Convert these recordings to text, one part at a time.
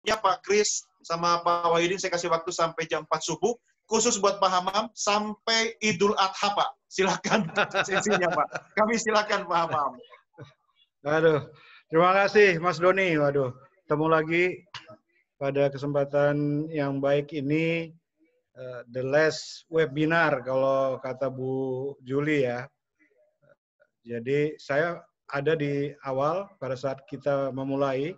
Ya Pak Kris sama Pak Wahidin saya kasih waktu sampai jam 4 subuh. Khusus buat Pak Hamam sampai Idul Adha Pak. Silakan sesinya Pak. Kami silakan Pak Hamam. Aduh, terima kasih Mas Doni. Waduh, ketemu lagi pada kesempatan yang baik ini, the last webinar kalau kata Bu Juli ya. Jadi saya ada di awal pada saat kita memulai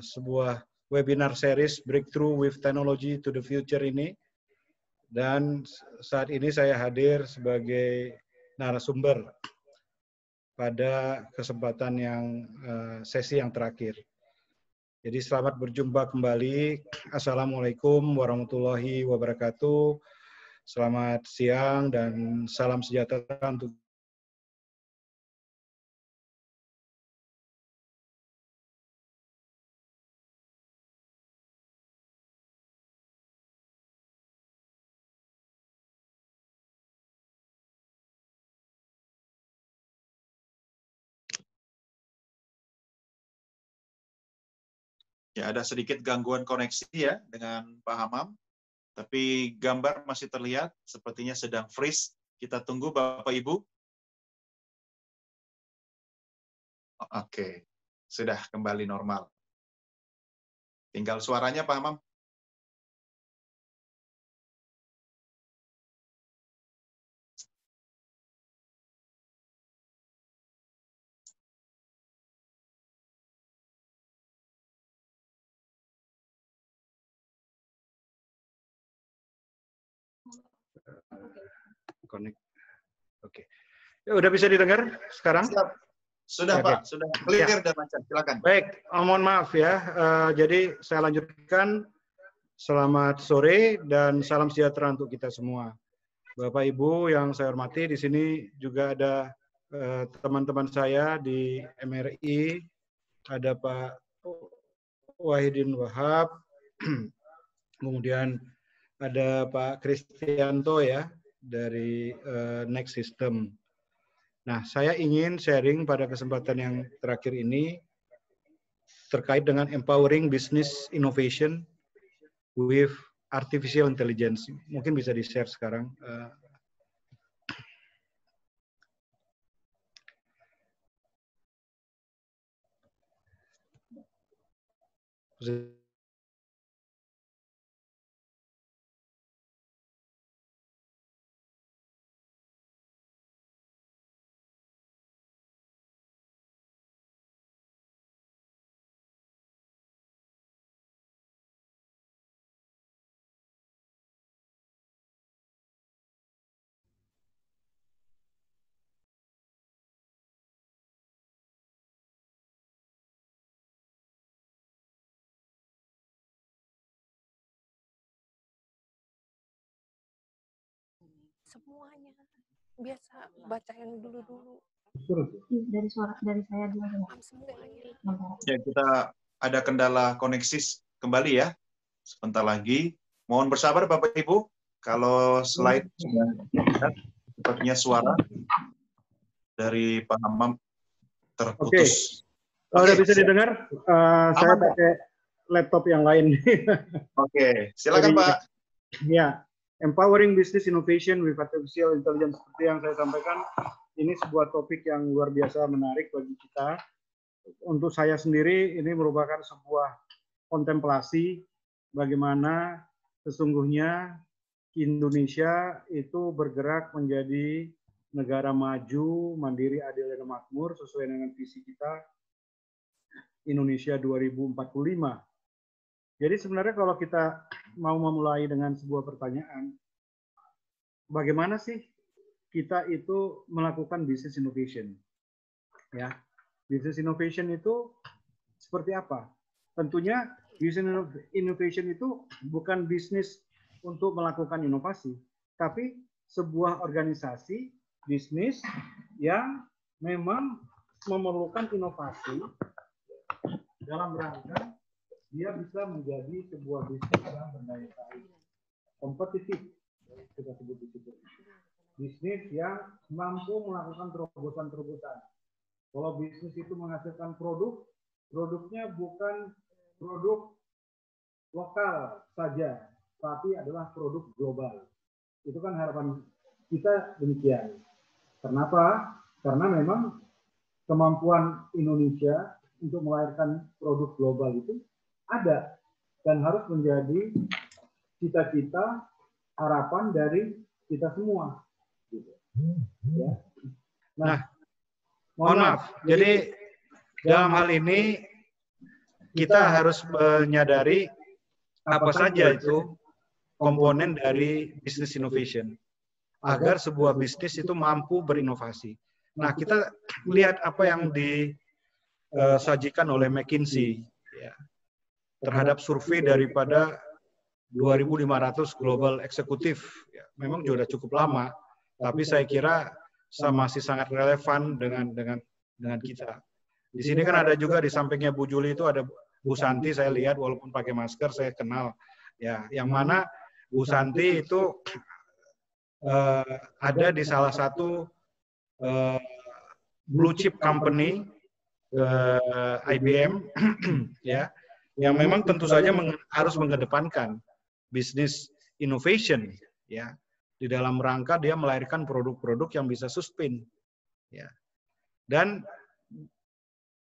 sebuah webinar series Breakthrough with Technology to the Future ini. Dan saat ini saya hadir sebagai narasumber pada kesempatan yang sesi yang terakhir. Jadi selamat berjumpa kembali. Assalamualaikum warahmatullahi wabarakatuh. Selamat siang dan salam sejahtera untuk Ya, ada sedikit gangguan koneksi ya dengan Pak Hamam. Tapi gambar masih terlihat, sepertinya sedang freeze. Kita tunggu Bapak Ibu. Oke, sudah kembali normal. Tinggal suaranya Pak Hamam. connect. Oke. Ya, udah bisa didengar sekarang? Sudah Oke. Pak, sudah clear dan lancar. Silakan. Baik, mohon maaf ya. Jadi saya lanjutkan. Selamat sore dan salam sejahtera untuk kita semua. Bapak Ibu yang saya hormati, di sini juga ada teman-teman saya di MRI, ada Pak Wahidin Wahab, kemudian ada Pak Kristianto ya dari Next System. Nah, saya ingin sharing pada kesempatan yang terakhir ini terkait dengan empowering business innovation with artificial intelligence. Mungkin bisa di-share sekarang. Semuanya biasa baca yang dulu dari saya dulu. Ya, kita ada kendala koneksi kembali ya. Sebentar lagi. Mohon bersabar Bapak Ibu. Kalau slide sudah lihat, sepertinya suara dari Pak Hamam terputus. Kalau udah bisa didengar, saya pakai laptop yang lain. Oke, silakan Pak. Ya, empowering business innovation with artificial intelligence seperti yang saya sampaikan, ini sebuah topik yang luar biasa menarik bagi kita. Untuk saya sendiri ini merupakan sebuah kontemplasi bagaimana sesungguhnya Indonesia itu bergerak menjadi negara maju, mandiri, adil, dan makmur sesuai dengan visi kita Indonesia 2045. Jadi sebenarnya kalau kita mau memulai dengan sebuah pertanyaan, bagaimana sih kita itu melakukan business innovation? Ya, business innovation itu seperti apa? Tentunya business innovation itu bukan bisnis untuk melakukan inovasi, tapi sebuah organisasi bisnis yang memang memerlukan inovasi dalam rangka dia bisa menjadi sebuah bisnis yang berdaya saing, kompetitif, kita sebut di situ. Bisnis yang mampu melakukan terobosan-terobosan. Kalau bisnis itu menghasilkan produk, produknya bukan produk lokal saja, tapi adalah produk global. Itu kan harapan kita demikian. Kenapa? Karena memang kemampuan Indonesia untuk melahirkan produk global itu ada dan harus menjadi cita-cita, harapan dari kita semua. Gitu. Ya. Nah, mohon maaf. Jadi dalam hal ini kita harus menyadari apa saja itu komponen dari business innovation agar sebuah bisnis itu mampu berinovasi. Nah, kita lihat apa yang disajikan oleh McKinsey ya, terhadap survei daripada 2.500 global eksekutif. Ya, memang sudah cukup lama, tapi saya kira masih sangat relevan dengan kita. Di sini kan ada juga di sampingnya Bu Juli itu ada Bu Santi, saya lihat walaupun pakai masker saya kenal. Ya, yang mana Bu Santi itu ada di salah satu blue chip company IBM ya, yang memang tentu saja harus mengedepankan bisnis innovation ya, di dalam rangka dia melahirkan produk-produk yang bisa sustain ya. Dan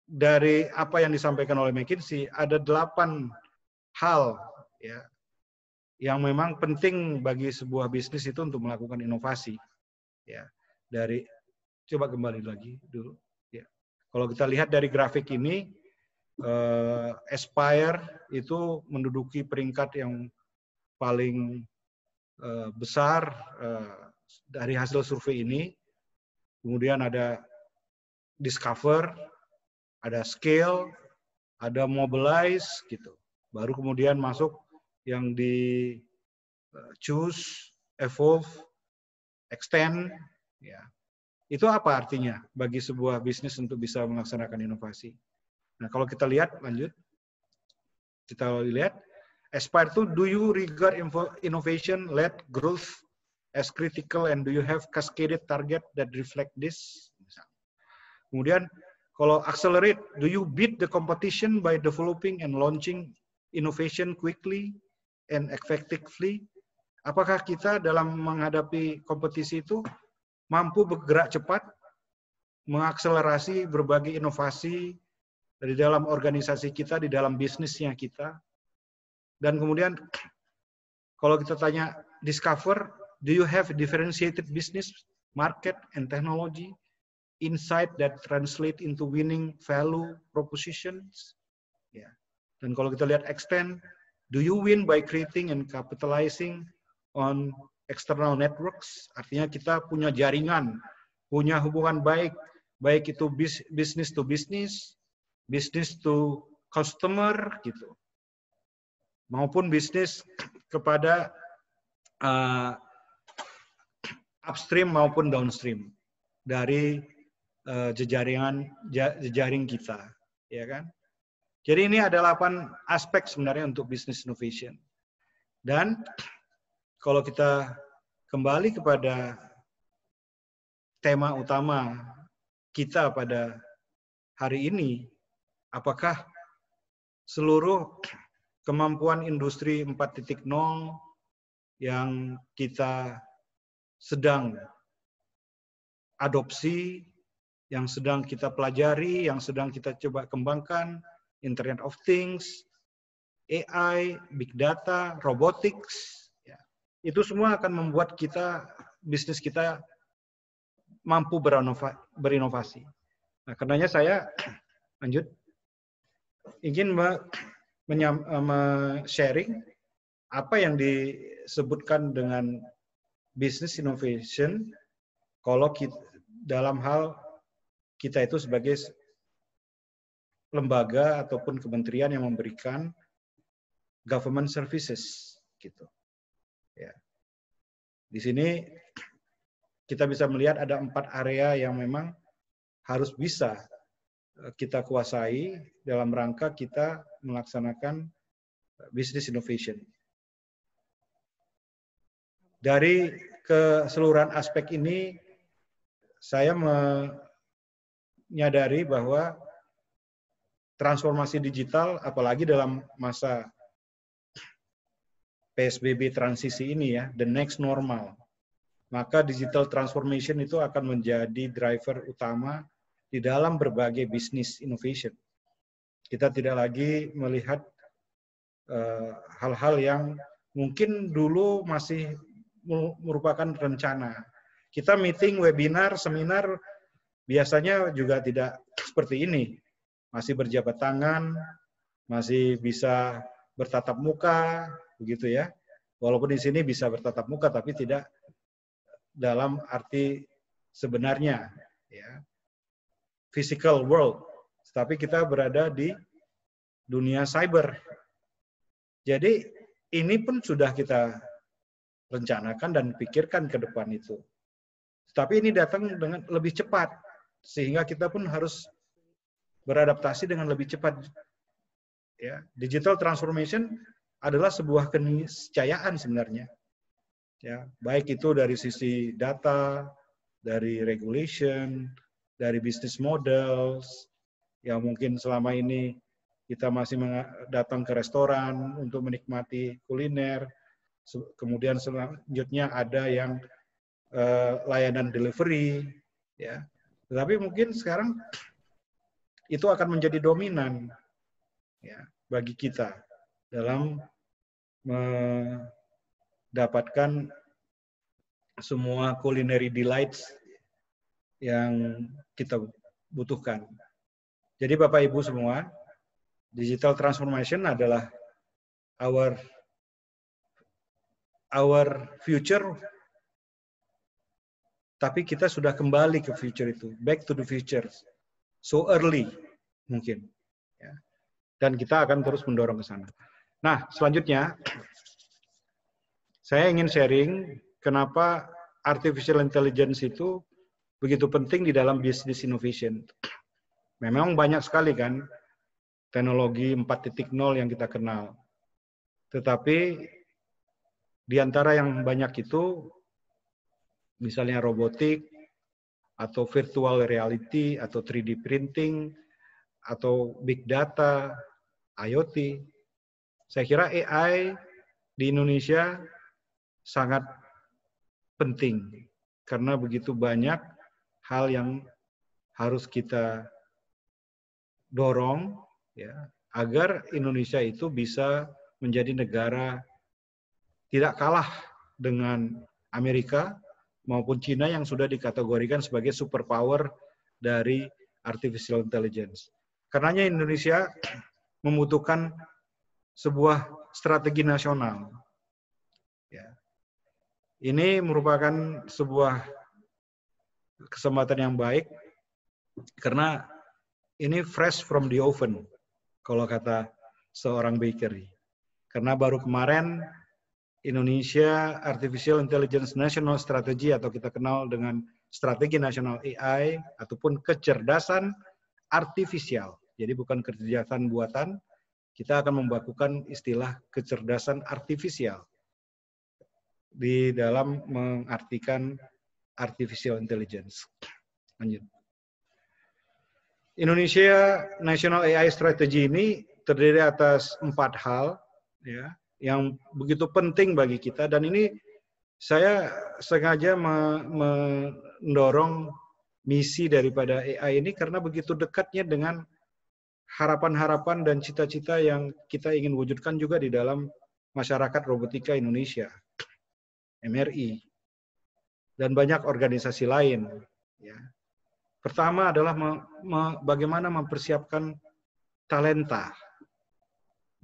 dari apa yang disampaikan oleh McKinsey ada 8 hal ya yang memang penting bagi sebuah bisnis itu untuk melakukan inovasi ya. Dari coba kembali lagi dulu ya. Kalau kita lihat dari grafik ini, Aspire itu menduduki peringkat yang paling besar dari hasil survei ini. Kemudian ada Discover, ada Scale, ada Mobilize gitu. Baru kemudian masuk yang di Choose, Evolve, Extend ya. Itu apa artinya bagi sebuah bisnis untuk bisa melaksanakan inovasi? Nah, kalau kita lihat, lanjut. Kita lihat, Aspire itu, do you regard innovation-led growth as critical and do you have cascaded target that reflect this? Kemudian, kalau Accelerate, do you beat the competition by developing and launching innovation quickly and effectively? Apakah kita dalam menghadapi kompetisi itu mampu bergerak cepat, mengakselerasi berbagai inovasi di dalam organisasi kita, di dalam bisnisnya kita. Dan kemudian kalau kita tanya Discover, do you have differentiated business, market, and technology insight that translate into winning value propositions? Ya. Dan kalau kita lihat Extend, do you win by creating and capitalizing on external networks, artinya kita punya jaringan, punya hubungan baik itu business to business, business to customer gitu, maupun bisnis kepada upstream maupun downstream dari jejaring kita, ya kan? Jadi ini ada 8 aspek sebenarnya untuk business innovation. Dan kalau kita kembali kepada tema utama kita pada hari ini, apakah seluruh kemampuan industri 4.0 yang kita sedang adopsi, yang sedang kita pelajari, yang sedang kita coba kembangkan, Internet of Things, AI, Big Data, Robotics, itu semua akan membuat kita, bisnis kita mampu berinovasi. Nah, karenanya saya lanjut ingin sharing apa yang disebutkan dengan business innovation kalau kita, dalam hal kita itu sebagai lembaga ataupun kementerian yang memberikan government services gitu. Ya. Di sini kita bisa melihat ada 4 area yang memang harus bisa kita kuasai dalam rangka kita melaksanakan business innovation. Dari keseluruhan aspek ini, saya menyadari bahwa transformasi digital, apalagi dalam masa PSBB transisi ini ya, the next normal. Maka digital transformation itu akan menjadi driver utama di dalam berbagai bisnis innovation. Kita tidak lagi melihat hal-hal yang mungkin dulu masih merupakan rencana. Kita meeting, webinar, seminar, biasanya juga tidak seperti ini. Masih berjabat tangan, masih bisa bertatap muka, begitu ya. Walaupun di sini bisa bertatap muka, tapi tidak dalam arti sebenarnya, ya. Physical world. Tapi kita berada di dunia cyber. Jadi ini pun sudah kita rencanakan dan pikirkan ke depan itu. Tapi ini datang dengan lebih cepat, sehingga kita pun harus beradaptasi dengan lebih cepat. Ya, digital transformation adalah sebuah keniscayaan sebenarnya. Ya, baik itu dari sisi data, dari regulation, dari business models, yang mungkin selama ini kita masih datang ke restoran untuk menikmati kuliner, kemudian selanjutnya ada yang layanan delivery, ya. Tetapi mungkin sekarang itu akan menjadi dominan, ya, bagi kita dalam mendapatkan semua culinary delights yang kita butuhkan. Jadi Bapak Ibu semua, digital transformation adalah our future, tapi kita sudah kembali ke future itu, back to the future, so early mungkin, ya. Dan kita akan terus mendorong ke sana. Nah, selanjutnya saya ingin sharing kenapa artificial intelligence itu begitu penting di dalam business innovation. Memang banyak sekali kan teknologi 4.0 yang kita kenal. Tetapi di antara yang banyak itu, misalnya robotik, atau virtual reality, atau 3D printing, atau big data, IoT. Saya kira AI di Indonesia sangat penting, karena begitu banyak hal yang harus kita dorong, ya, agar Indonesia itu bisa menjadi negara tidak kalah dengan Amerika maupun Cina yang sudah dikategorikan sebagai superpower dari artificial intelligence. Karenanya Indonesia membutuhkan sebuah strategi nasional. Ya. Ini merupakan sebuah kesempatan yang baik karena ini fresh from the oven, kalau kata seorang bakery. Karena baru kemarin Indonesia Artificial Intelligence National Strategy, atau kita kenal dengan Strategi Nasional AI, ataupun kecerdasan artifisial. Jadi bukan kecerdasan buatan, kita akan membakukan istilah kecerdasan artifisial di dalam mengartikan artificial intelligence. Lanjut. Indonesia National AI Strategy ini terdiri atas 4 hal, ya, yang begitu penting bagi kita, dan ini saya sengaja mendorong misi daripada AI ini karena begitu dekatnya dengan harapan-harapan dan cita-cita yang kita ingin wujudkan juga di dalam masyarakat robotika Indonesia, MRI, dan banyak organisasi lain. Ya. Pertama adalah bagaimana mempersiapkan talenta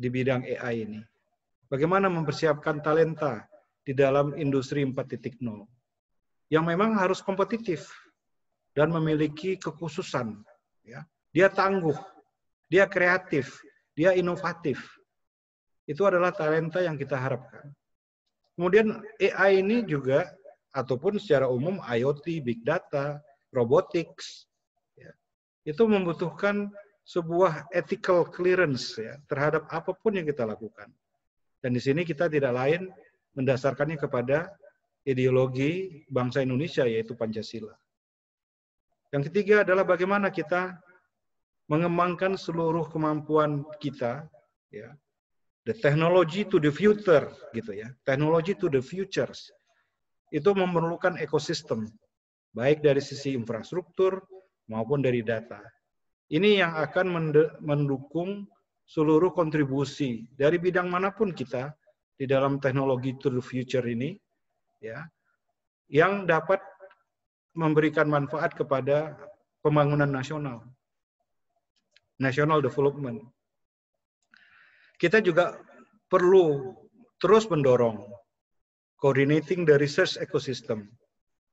di bidang AI ini. Bagaimana mempersiapkan talenta di dalam industri 4.0 yang memang harus kompetitif dan memiliki kekhususan. Ya. Dia tangguh, dia kreatif, dia inovatif. Itu adalah talenta yang kita harapkan. Kemudian AI ini juga, ataupun secara umum IoT, big data, robotics, ya, itu membutuhkan sebuah ethical clearance, ya, terhadap apapun yang kita lakukan. Dan di sini kita tidak lain mendasarkannya kepada ideologi bangsa Indonesia, yaitu Pancasila. Yang ketiga adalah bagaimana kita mengembangkan seluruh kemampuan kita, ya, the technology to the future, gitu ya, technology to the futures, itu memerlukan ekosistem, baik dari sisi infrastruktur maupun dari data. Ini yang akan mendukung seluruh kontribusi dari bidang manapun kita di dalam teknologi to the future ini, ya, yang dapat memberikan manfaat kepada pembangunan nasional, national development. Kita juga perlu terus mendorong coordinating the research ecosystem,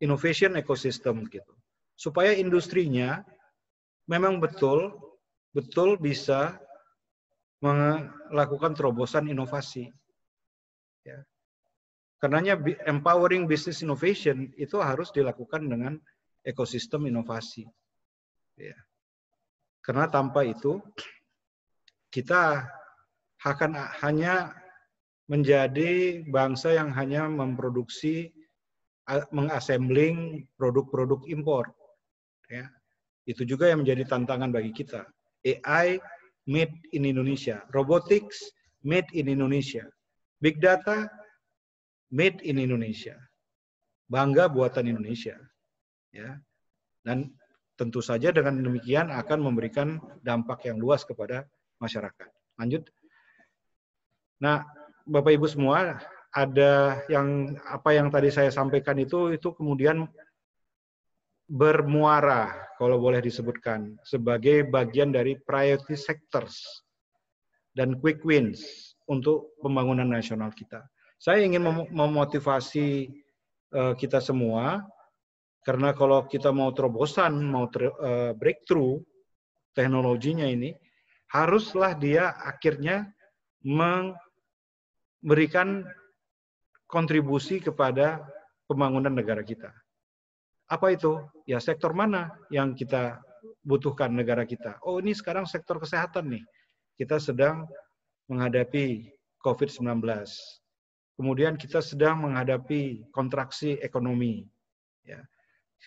innovation ecosystem, gitu, supaya industrinya memang betul bisa melakukan terobosan inovasi. Ya. Karenanya empowering business innovation itu harus dilakukan dengan ekosistem inovasi. Ya. Karena tanpa itu kita akan hanya menjadi bangsa yang hanya memproduksi, mengassembling produk-produk impor. Ya. Itu juga yang menjadi tantangan bagi kita. AI made in Indonesia, robotics made in Indonesia, big data made in Indonesia, bangga buatan Indonesia, ya. Dan tentu saja dengan demikian akan memberikan dampak yang luas kepada masyarakat. Lanjut. Nah, Bapak Ibu semua, ada apa yang tadi saya sampaikan itu kemudian bermuara, kalau boleh disebutkan, sebagai bagian dari priority sectors dan quick wins untuk pembangunan nasional kita. Saya ingin memotivasi kita semua, karena kalau kita mau terobosan, mau breakthrough teknologinya ini, haruslah dia akhirnya memberikan kontribusi kepada pembangunan negara kita. Apa itu? Ya sektor mana yang kita butuhkan negara kita? Oh, ini sekarang sektor kesehatan nih. Kita sedang menghadapi COVID-19. Kemudian kita sedang menghadapi kontraksi ekonomi. Ya.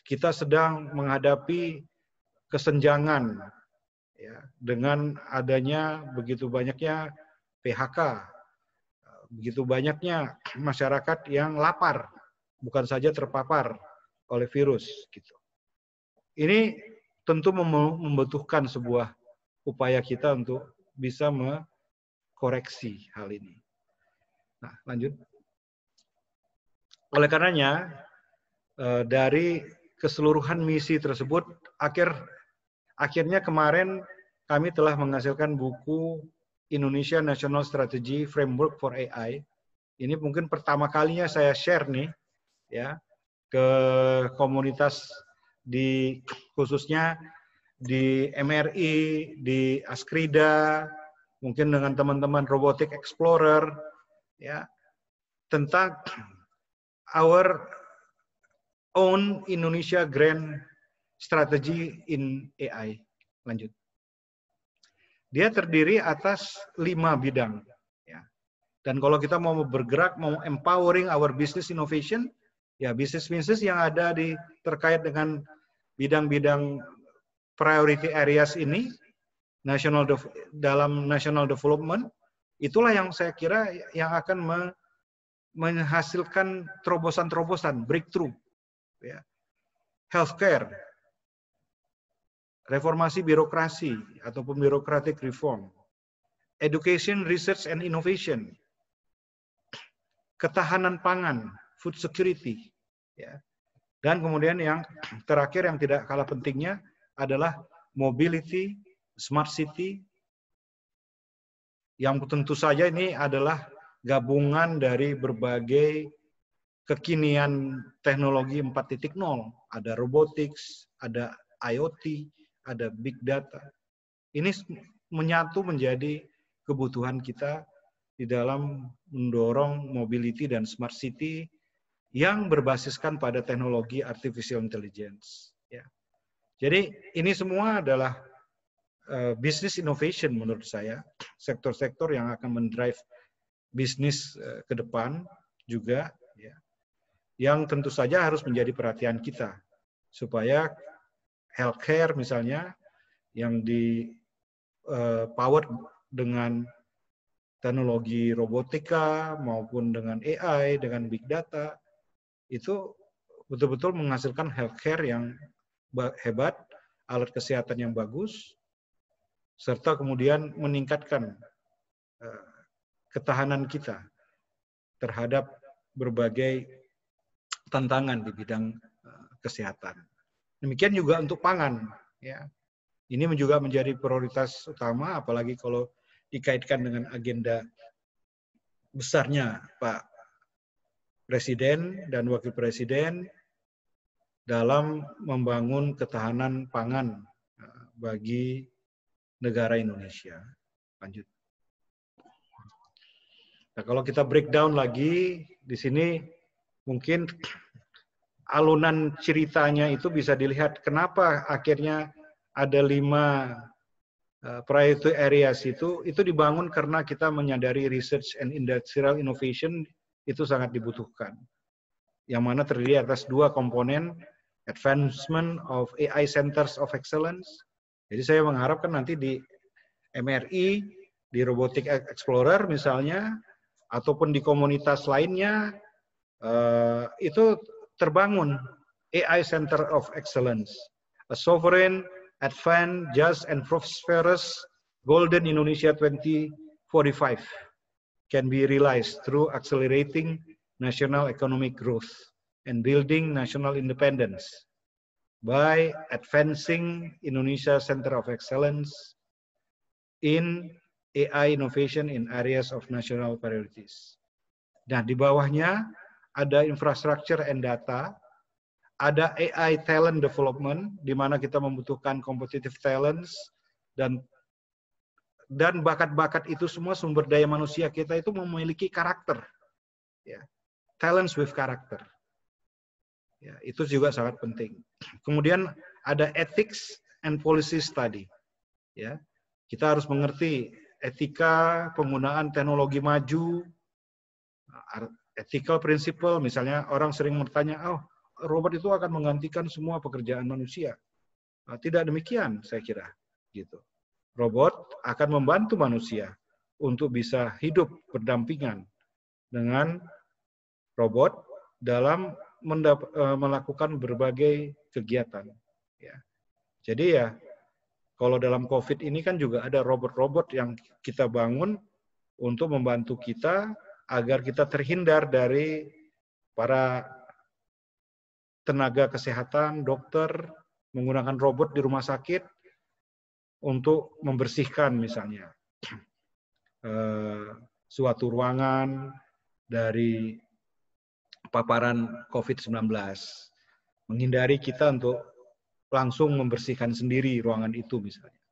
Kita sedang menghadapi kesenjangan, ya, dengan adanya begitu banyaknya PHK, begitu banyaknya masyarakat yang lapar, bukan saja terpapar oleh virus, gitu. Ini tentu membutuhkan sebuah upaya kita untuk bisa mengkoreksi hal ini. Nah, lanjut. Oleh karenanya, dari keseluruhan misi tersebut, akhirnya kemarin kami telah menghasilkan buku Indonesia National Strategy Framework for AI. Ini mungkin pertama kalinya saya share nih, ya, ke komunitas khususnya di MRI, di Askrida, mungkin dengan teman-teman Robotic Explorer, ya, tentang our own Indonesia Grand Strategy in AI. Lanjut. Dia terdiri atas 5 bidang. Ya. Dan kalau kita mau bergerak, mau empowering our business innovation, ya bisnis-bisnis yang ada terkait dengan bidang-bidang priority areas ini, dalam national development, itulah yang saya kira yang akan menghasilkan terobosan-terobosan, breakthrough. Ya. Healthcare, reformasi birokrasi ataupun bureaucratic reform, education, research and innovation, ketahanan pangan, food security, ya. Dan kemudian yang terakhir yang tidak kalah pentingnya adalah mobility, smart city, yang tentu saja ini adalah gabungan dari berbagai kekinian teknologi 4.0, ada robotics, ada IoT, ada big data. Ini menyatu menjadi kebutuhan kita di dalam mendorong mobility dan smart city yang berbasiskan pada teknologi artificial intelligence. Ya. Jadi ini semua adalah business innovation menurut saya, sektor-sektor yang akan mendrive bisnis ke depan juga, ya, yang tentu saja harus menjadi perhatian kita supaya healthcare misalnya yang powered dengan teknologi robotika maupun dengan AI, dengan big data, itu betul-betul menghasilkan healthcare yang hebat, alat kesehatan yang bagus, serta kemudian meningkatkan ketahanan kita terhadap berbagai tantangan di bidang kesehatan. Demikian juga untuk pangan, ya. Ini juga menjadi prioritas utama, apalagi kalau dikaitkan dengan agenda besarnya Pak Presiden dan Wakil Presiden dalam membangun ketahanan pangan bagi negara Indonesia. Lanjut. Nah, kalau kita breakdown lagi di sini, mungkin alunan ceritanya itu bisa dilihat kenapa akhirnya ada 5 priority areas itu dibangun karena kita menyadari research and industrial innovation itu sangat dibutuhkan. Yang mana terdiri atas 2 komponen, advancement of AI centers of excellence. Jadi saya mengharapkan nanti di MRI, di Robotic Explorer misalnya, ataupun di komunitas lainnya, itu terbangun AI Center of Excellence, a sovereign, advanced, just, and prosperous golden Indonesia 2045 can be realized through accelerating national economic growth and building national independence by advancing Indonesia Center of Excellence in AI innovation in areas of national priorities. Nah, di bawahnya ada infrastructure and data, ada AI talent development, di mana kita membutuhkan competitive talents, dan bakat-bakat itu semua sumber daya manusia kita itu memiliki karakter, ya, talents with character, ya, itu juga sangat penting. Kemudian ada ethics and policy study, ya, kita harus mengerti etika penggunaan teknologi maju, ethical principle, misalnya orang sering bertanya, oh, robot itu akan menggantikan semua pekerjaan manusia. Tidak demikian, saya kira, gitu. Robot akan membantu manusia untuk bisa hidup berdampingan dengan robot dalam melakukan berbagai kegiatan. Ya. Jadi ya, kalau dalam COVID ini kan juga ada robot-robot yang kita bangun untuk membantu kita agar kita terhindar dari para tenaga kesehatan, dokter, menggunakan robot di rumah sakit untuk membersihkan misalnya suatu ruangan dari paparan COVID-19. Menghindari kita untuk langsung membersihkan sendiri ruangan itu misalnya.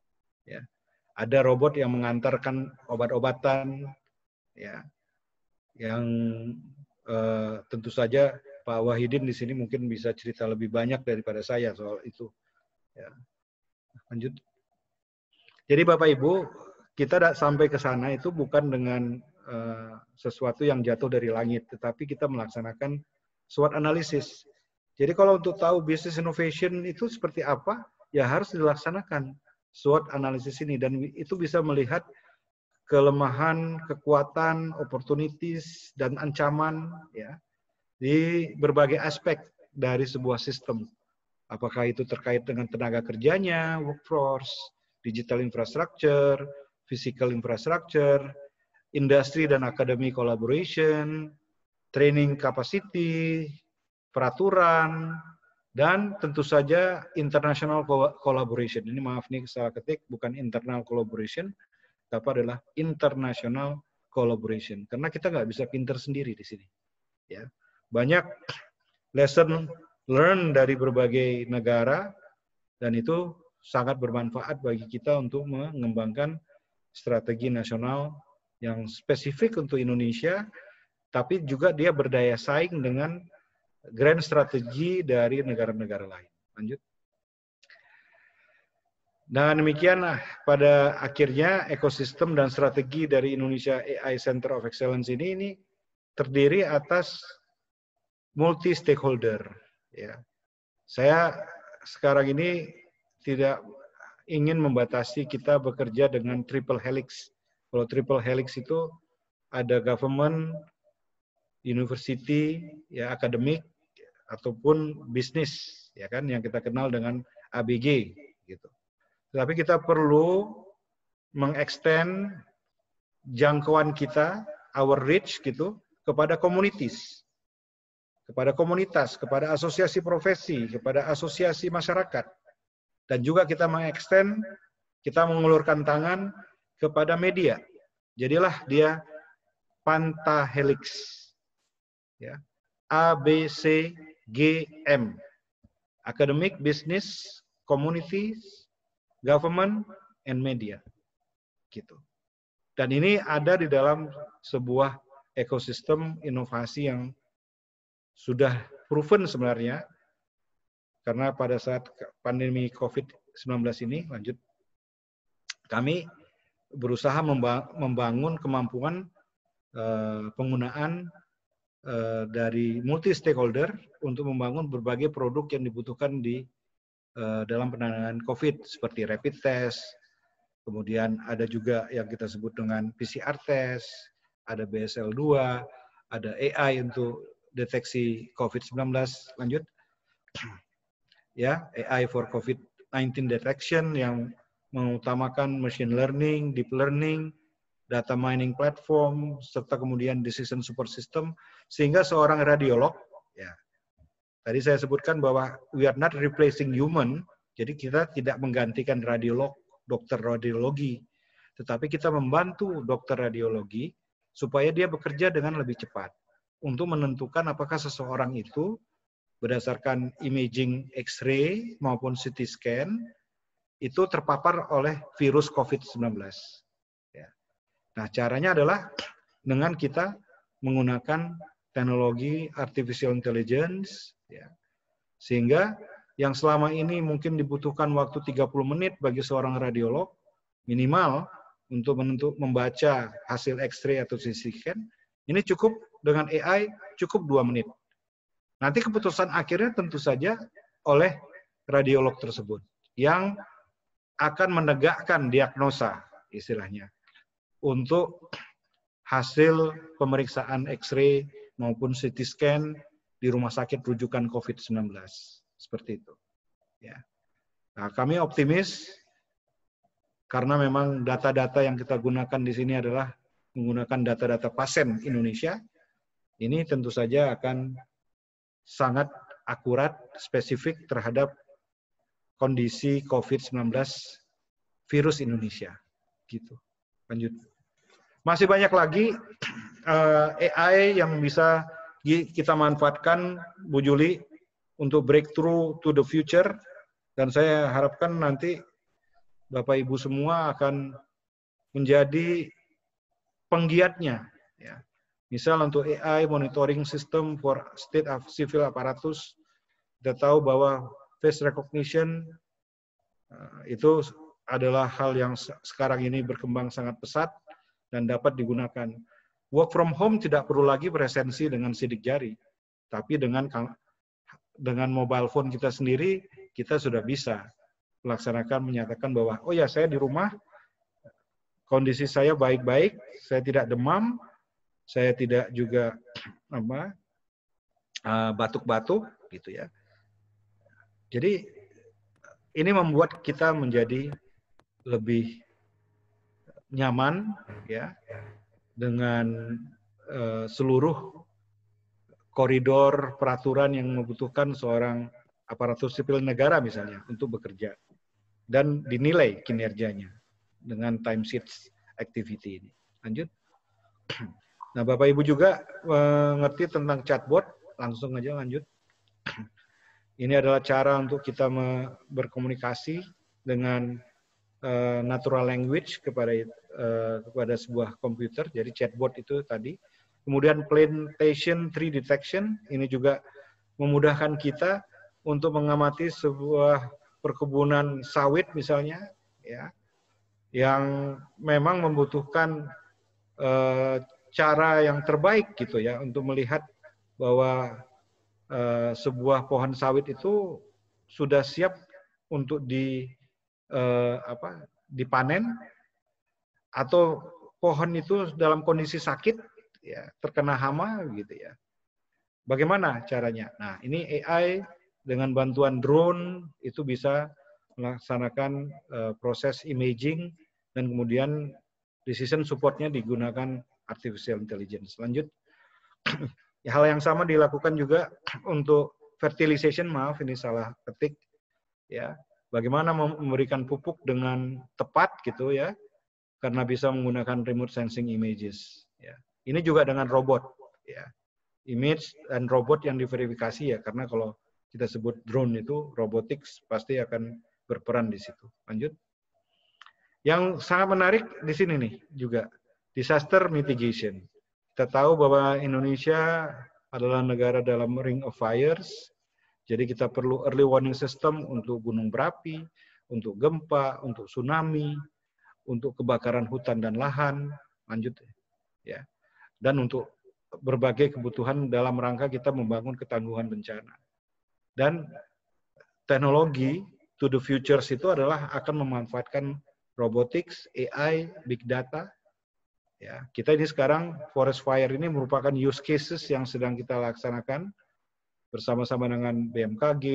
Ya. Ada robot yang mengantarkan obat-obatan, ya, yang tentu saja Pak Wahidin di sini mungkin bisa cerita lebih banyak daripada saya soal itu. Ya. Lanjut. Jadi Bapak Ibu, kita sampai ke sana itu bukan dengan sesuatu yang jatuh dari langit, tetapi kita melaksanakan SWOT analisis. Jadi kalau untuk tahu business innovation itu seperti apa, ya harus dilaksanakan SWOT analisis ini, dan itu bisa melihat kelemahan, kekuatan, opportunities, dan ancaman, ya, di berbagai aspek dari sebuah sistem. Apakah itu terkait dengan tenaga kerjanya, workforce, digital infrastructure, physical infrastructure, industri dan akademi collaboration, training capacity, peraturan, dan tentu saja international collaboration. Ini maaf nih salah ketik, bukan internal collaboration, tapi adalah international collaboration. Karena kita nggak bisa pinter sendiri di sini. Ya, banyak lesson learn dari berbagai negara, dan itu sangat bermanfaat bagi kita untuk mengembangkan strategi nasional yang spesifik untuk Indonesia, tapi juga dia berdaya saing dengan grand strategi dari negara-negara lain. Lanjut. Nah, demikian pada akhirnya ekosistem dan strategi dari Indonesia AI Center of Excellence ini terdiri atas multi stakeholder. Ya, saya sekarang ini tidak ingin membatasi kita bekerja dengan triple helix. Kalau triple helix itu ada government, university, ya akademik, ataupun bisnis, ya kan, yang kita kenal dengan ABG, gitu. Tapi kita perlu mengextend jangkauan kita, our reach, gitu, kepada communities, kepada komunitas, kepada asosiasi profesi, kepada asosiasi masyarakat. Dan juga kita mengextend, kita mengulurkan tangan kepada media. Jadilah dia Pantahelix. Ya. ABCGM. Academic, Business, Communities, Government, and Media. Gitu. Dan ini ada di dalam sebuah ekosistem inovasi yang sudah proven sebenarnya. Karena pada saat pandemi COVID-19 ini, lanjut, kami berusaha membangun kemampuan penggunaan dari multi stakeholder untuk membangun berbagai produk yang dibutuhkan di dalam penanganan COVID, seperti rapid test, kemudian ada juga yang kita sebut dengan PCR test, ada BSL-2, ada AI untuk deteksi COVID-19, lanjut. Ya, AI for COVID-19 detection yang mengutamakan machine learning, deep learning, data mining platform, serta kemudian decision support system, sehingga seorang radiolog, ya, tadi saya sebutkan bahwa we are not replacing human, jadi kita tidak menggantikan radiolog, dokter radiologi, tetapi kita membantu dokter radiologi supaya dia bekerja dengan lebih cepat untuk menentukan apakah seseorang itu berdasarkan imaging X-ray maupun CT scan itu terpapar oleh virus COVID-19. Ya. Nah, caranya adalah dengan kita menggunakan teknologi artificial intelligence, ya, sehingga yang selama ini mungkin dibutuhkan waktu 30 menit bagi seorang radiolog minimal untuk membaca hasil X-ray atau CT scan, ini cukup dengan AI cukup 2 menit. Nanti keputusan akhirnya tentu saja oleh radiolog tersebut yang akan menegakkan diagnosa istilahnya untuk hasil pemeriksaan X-ray maupun CT scan di rumah sakit rujukan COVID-19. Seperti itu. Ya. Nah, kami optimis karena memang data-data yang kita gunakan di sini adalah menggunakan data-data pasien Indonesia. Ini tentu saja akan sangat akurat, spesifik terhadap kondisi COVID-19 virus Indonesia. Gitu. Lanjut. Masih banyak lagi AI yang bisa kita manfaatkan, Bu Juli, untuk breakthrough to the future. Dan saya harapkan nanti Bapak Ibu semua akan menjadi penggiatnya. Ya. Misal untuk AI monitoring system for state of civil apparatus, kita tahu bahwa face recognition itu adalah hal yang sekarang ini berkembang sangat pesat dan dapat digunakan. Work from home tidak perlu lagi presensi dengan sidik jari, tapi dengan mobile phone kita sendiri, kita sudah bisa melaksanakan, menyatakan bahwa, oh ya, saya di rumah, kondisi saya baik-baik, saya tidak demam, saya tidak juga batuk-batuk, gitu ya. Jadi ini membuat kita menjadi lebih nyaman, ya, dengan seluruh koridor peraturan yang membutuhkan seorang aparatur sipil negara misalnya untuk bekerja dan dinilai kinerjanya dengan time sheets activity ini. Lanjut. Nah, Bapak Ibu juga mengerti tentang chatbot, langsung aja lanjut. Ini adalah cara untuk kita berkomunikasi dengan natural language kepada sebuah komputer. Jadi chatbot itu tadi. Kemudian plantation tree detection, ini juga memudahkan kita untuk mengamati sebuah perkebunan sawit misalnya, ya, yang memang membutuhkan cara yang terbaik gitu ya untuk melihat bahwa sebuah pohon sawit itu sudah siap untuk dipanen, atau pohon itu dalam kondisi sakit, ya, terkena hama, gitu ya. Bagaimana caranya? Nah, ini AI dengan bantuan drone itu bisa melaksanakan proses imaging, dan kemudian decision supportnya digunakan artificial intelligence. Lanjut. Hal yang sama dilakukan juga untuk fertilization, maaf ini salah ketik, ya. Bagaimana memberikan pupuk dengan tepat, gitu ya, karena bisa menggunakan remote sensing images. Ya. Ini juga dengan robot, ya. Image dan robot yang diverifikasi, ya, karena kalau kita sebut drone itu robotics pasti akan berperan di situ. Lanjut. Yang sangat menarik di sini nih juga disaster mitigation. Kita tahu bahwa Indonesia adalah negara dalam ring of fires, jadi kita perlu early warning system untuk gunung berapi, untuk gempa, untuk tsunami, untuk kebakaran hutan dan lahan, lanjut ya, dan untuk berbagai kebutuhan dalam rangka kita membangun ketangguhan bencana. Dan teknologi to the futures itu adalah akan memanfaatkan robotics, AI, big data. Ya, kita ini sekarang forest fire ini merupakan use cases yang sedang kita laksanakan bersama-sama dengan BMKG,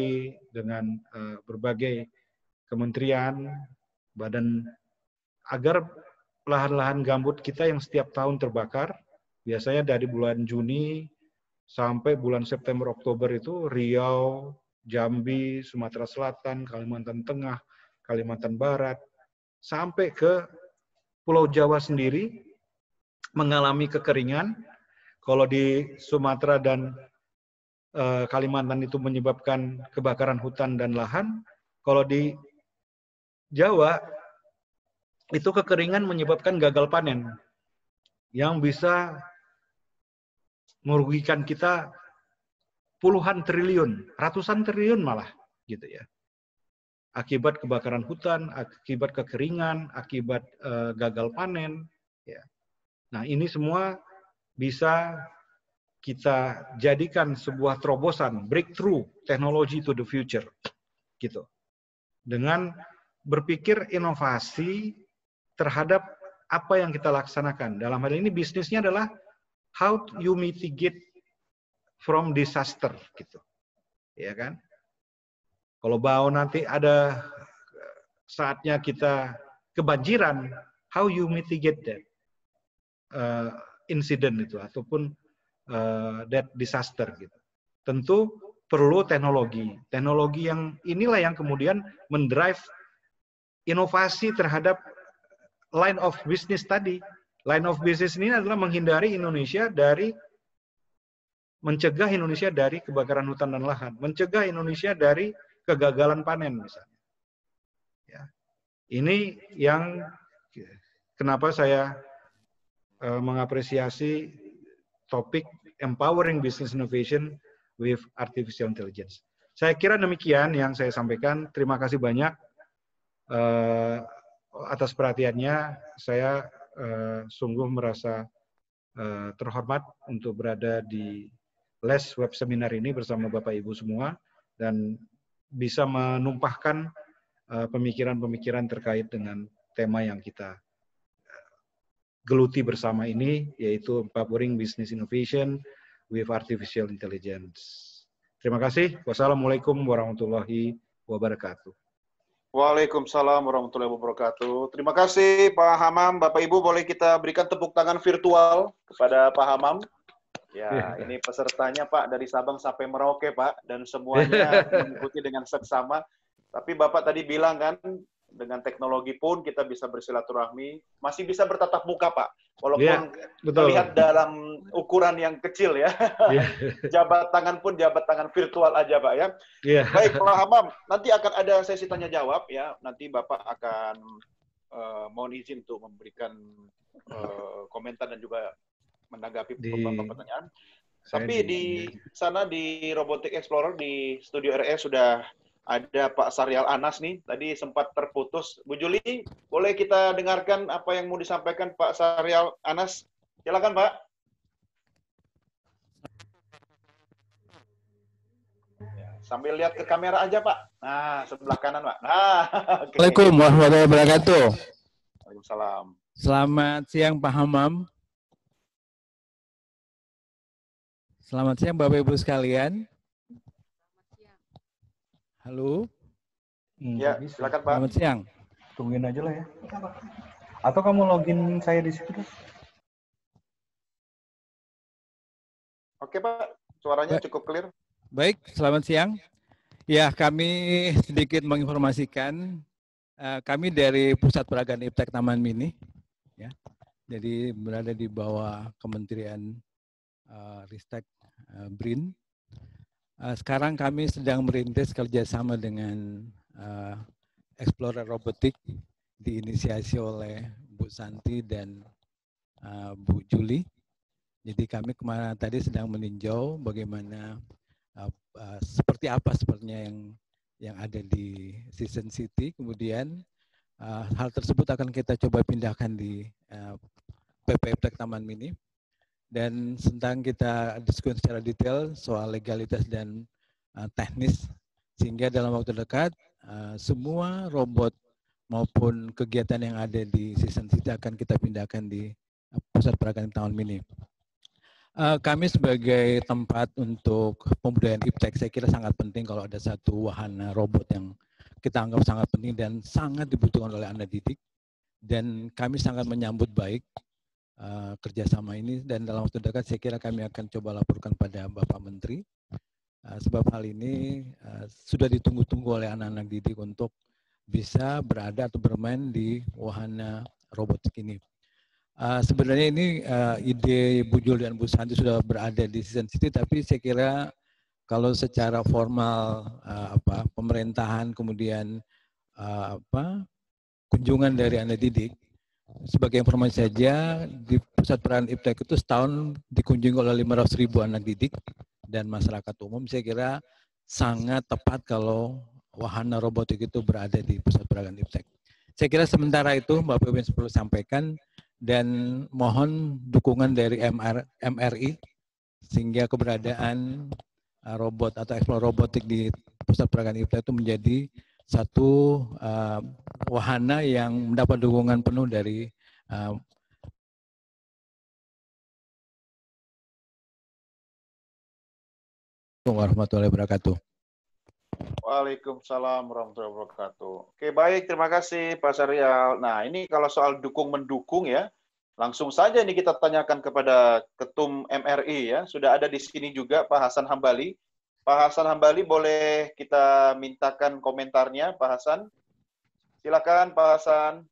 dengan berbagai kementerian, badan, agar lahan-lahan gambut kita yang setiap tahun terbakar, biasanya dari bulan Juni sampai bulan September Oktober itu Riau, Jambi, Sumatera Selatan, Kalimantan Tengah, Kalimantan Barat, sampai ke Pulau Jawa sendiri mengalami kekeringan. Kalau di Sumatera dan Kalimantan itu menyebabkan kebakaran hutan dan lahan, kalau di Jawa itu kekeringan menyebabkan gagal panen yang bisa merugikan kita puluhan triliun, ratusan triliun malah, gitu ya. Akibat kebakaran hutan, akibat kekeringan, akibat gagal panen, ya. Nah, ini semua bisa kita jadikan sebuah terobosan, breakthrough teknologi to the future, gitu. Dengan berpikir inovasi terhadap apa yang kita laksanakan. Dalam hal ini bisnisnya adalah how you mitigate from disaster, gitu, ya kan? Kalau nanti ada saatnya kita kebanjiran, how you mitigate that incident itu ataupun that disaster, gitu. Tentu perlu teknologi. Teknologi yang inilah yang kemudian mendrive inovasi terhadap line of business tadi. Line of business ini adalah menghindari Indonesia dari mencegah Indonesia dari kebakaran hutan dan lahan, mencegah Indonesia dari kegagalan panen misalnya. Ya. Ini yang kenapa saya mengapresiasi topik empowering business innovation with artificial intelligence. Saya kira demikian yang saya sampaikan. Terima kasih banyak atas perhatiannya. Saya sungguh merasa terhormat untuk berada di les web seminar ini bersama Bapak Ibu semua dan bisa menumpahkan pemikiran-pemikiran terkait dengan tema yang kita geluti bersama ini, yaitu empowering business innovation with artificial intelligence. Terima kasih. Wassalamualaikum warahmatullahi wabarakatuh. Waalaikumsalam warahmatullahi wabarakatuh. Terima kasih Pak Hamam. Bapak Ibu boleh kita berikan tepuk tangan virtual kepada Pak Hamam. Ya, ini pesertanya Pak dari Sabang sampai Merauke Pak, dan semuanya mengikuti dengan seksama. Tapi Bapak tadi bilang kan, dengan teknologi pun kita bisa bersilaturahmi, masih bisa bertatap muka Pak, walaupun terlihat dalam ukuran yang kecil ya. Jabat tangan pun jabat tangan virtual aja Pak ya. Baik Pak Hamam, nanti akan ada sesi tanya jawab ya. Nanti Bapak akan mohon izin untuk memberikan komentar dan juga menanggapi beberapa pertanyaan. Tapi di sana di Robotic Explorer di Studio RS sudah ada Pak Saryal Anas nih, tadi sempat terputus. Bu Juli, boleh kita dengarkan apa yang mau disampaikan Pak Saryal Anas? Silakan Pak. Ya, Sambil lihat ke kamera aja, Pak. Nah, sebelah kanan, Pak. Nah, oke. Assalamualaikum warahmatullahi wabarakatuh. Waalaikumsalam. Selamat siang Pak Hamam. Selamat siang Bapak Ibu sekalian. Halo. Ya, silakan Pak. Selamat siang. Tungguin aja lah ya. Atau kamu login saya di situ? Oke Pak, suaranya cukup clear. Baik, selamat siang. Ya, kami sedikit menginformasikan, kami dari Pusat Peragaan Iptek Taman Mini, ya, jadi berada di bawah Kementerian Ristek BRIN. Sekarang kami sedang merintis kerjasama dengan Explorer Robotik, diinisiasi oleh Bu Santi dan Bu Juli. Jadi kami kemarin tadi sedang meninjau bagaimana seperti apa sebenarnya yang ada di Season City. Kemudian hal tersebut akan kita coba pindahkan di PP Iptek Taman Mini. Dan sedang kita diskusi secara detail soal legalitas dan teknis, sehingga dalam waktu dekat semua robot maupun kegiatan yang ada di Season City akan kita pindahkan di Pusat Peragaan Taman Mini. Kami sebagai tempat untuk pembudayaan iptek, saya kira sangat penting kalau ada satu wahana robot yang kita anggap sangat penting dan sangat dibutuhkan oleh anak didik. Dan kami sangat menyambut baik kerjasama ini, dan dalam waktu dekat saya kira kami akan coba laporkan pada Bapak Menteri. Sebab hal ini sudah ditunggu-tunggu oleh anak-anak didik untuk bisa berada atau bermain di wahana robotik ini. Sebenarnya ini ide Bu Jul dan Bu Santi sudah berada di Season City, tapi saya kira kalau secara formal pemerintahan kemudian kunjungan dari anak didik, sebagai informasi saja di Pusat Peragaan Iptek itu setahun dikunjungi oleh 500.000 anak didik dan masyarakat umum. Saya kira sangat tepat kalau wahana robotik itu berada di Pusat Peragaan Iptek. Saya kira sementara itu Bapak Ibu perlu sampaikan, dan mohon dukungan dari MRI sehingga keberadaan robot atau Explorer robotik di Pusat Peragaan Iptek itu menjadi satu wahana yang mendapat dukungan penuh dari warahmatullahi wabarakatuh. Waalaikumsalam warahmatullahi wabarakatuh. Oke, baik, terima kasih Pak Syarial. Nah, ini kalau soal dukung-mendukung ya, langsung saja ini kita tanyakan kepada Ketum MRI ya. Sudah ada di sini juga Pak Hasan Hambali. Pak Hasan Hambali, boleh kita mintakan komentarnya, Pak Hasan? Silakan Pak Hasan.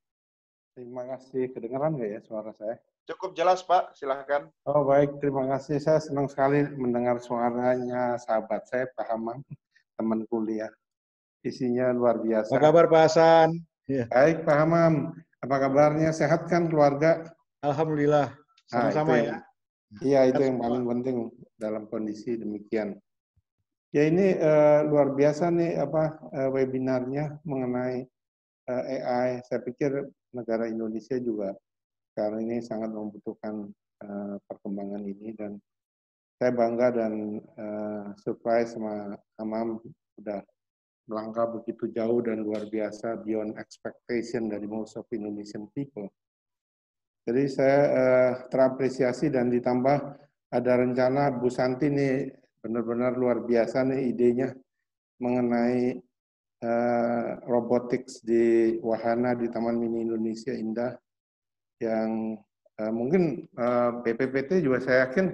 Terima kasih. Kedengaran nggak ya suara saya? Cukup jelas Pak, silakan. Oh baik, terima kasih. Saya senang sekali mendengar suaranya sahabat saya, Pak Hamam, teman kuliah. Isinya luar biasa. Apa kabar Pak Hasan? Ya. Baik Pak Hamam, apa kabarnya? Sehat kan keluarga? Alhamdulillah, sama-sama ya. Iya, itu yang paling penting dalam kondisi demikian. Ya ini luar biasa nih webinarnya mengenai AI. Saya pikir negara Indonesia juga sekarang ini sangat membutuhkan perkembangan ini, dan saya bangga dan surprise sama Hamam udah melangkah begitu jauh dan luar biasa, beyond expectation dari most of Indonesian people. Jadi saya terapresiasi, dan ditambah ada rencana Bu Santi nih benar-benar luar biasa nih idenya mengenai robotics di wahana di Taman Mini Indonesia Indah, yang mungkin BPPT juga saya yakin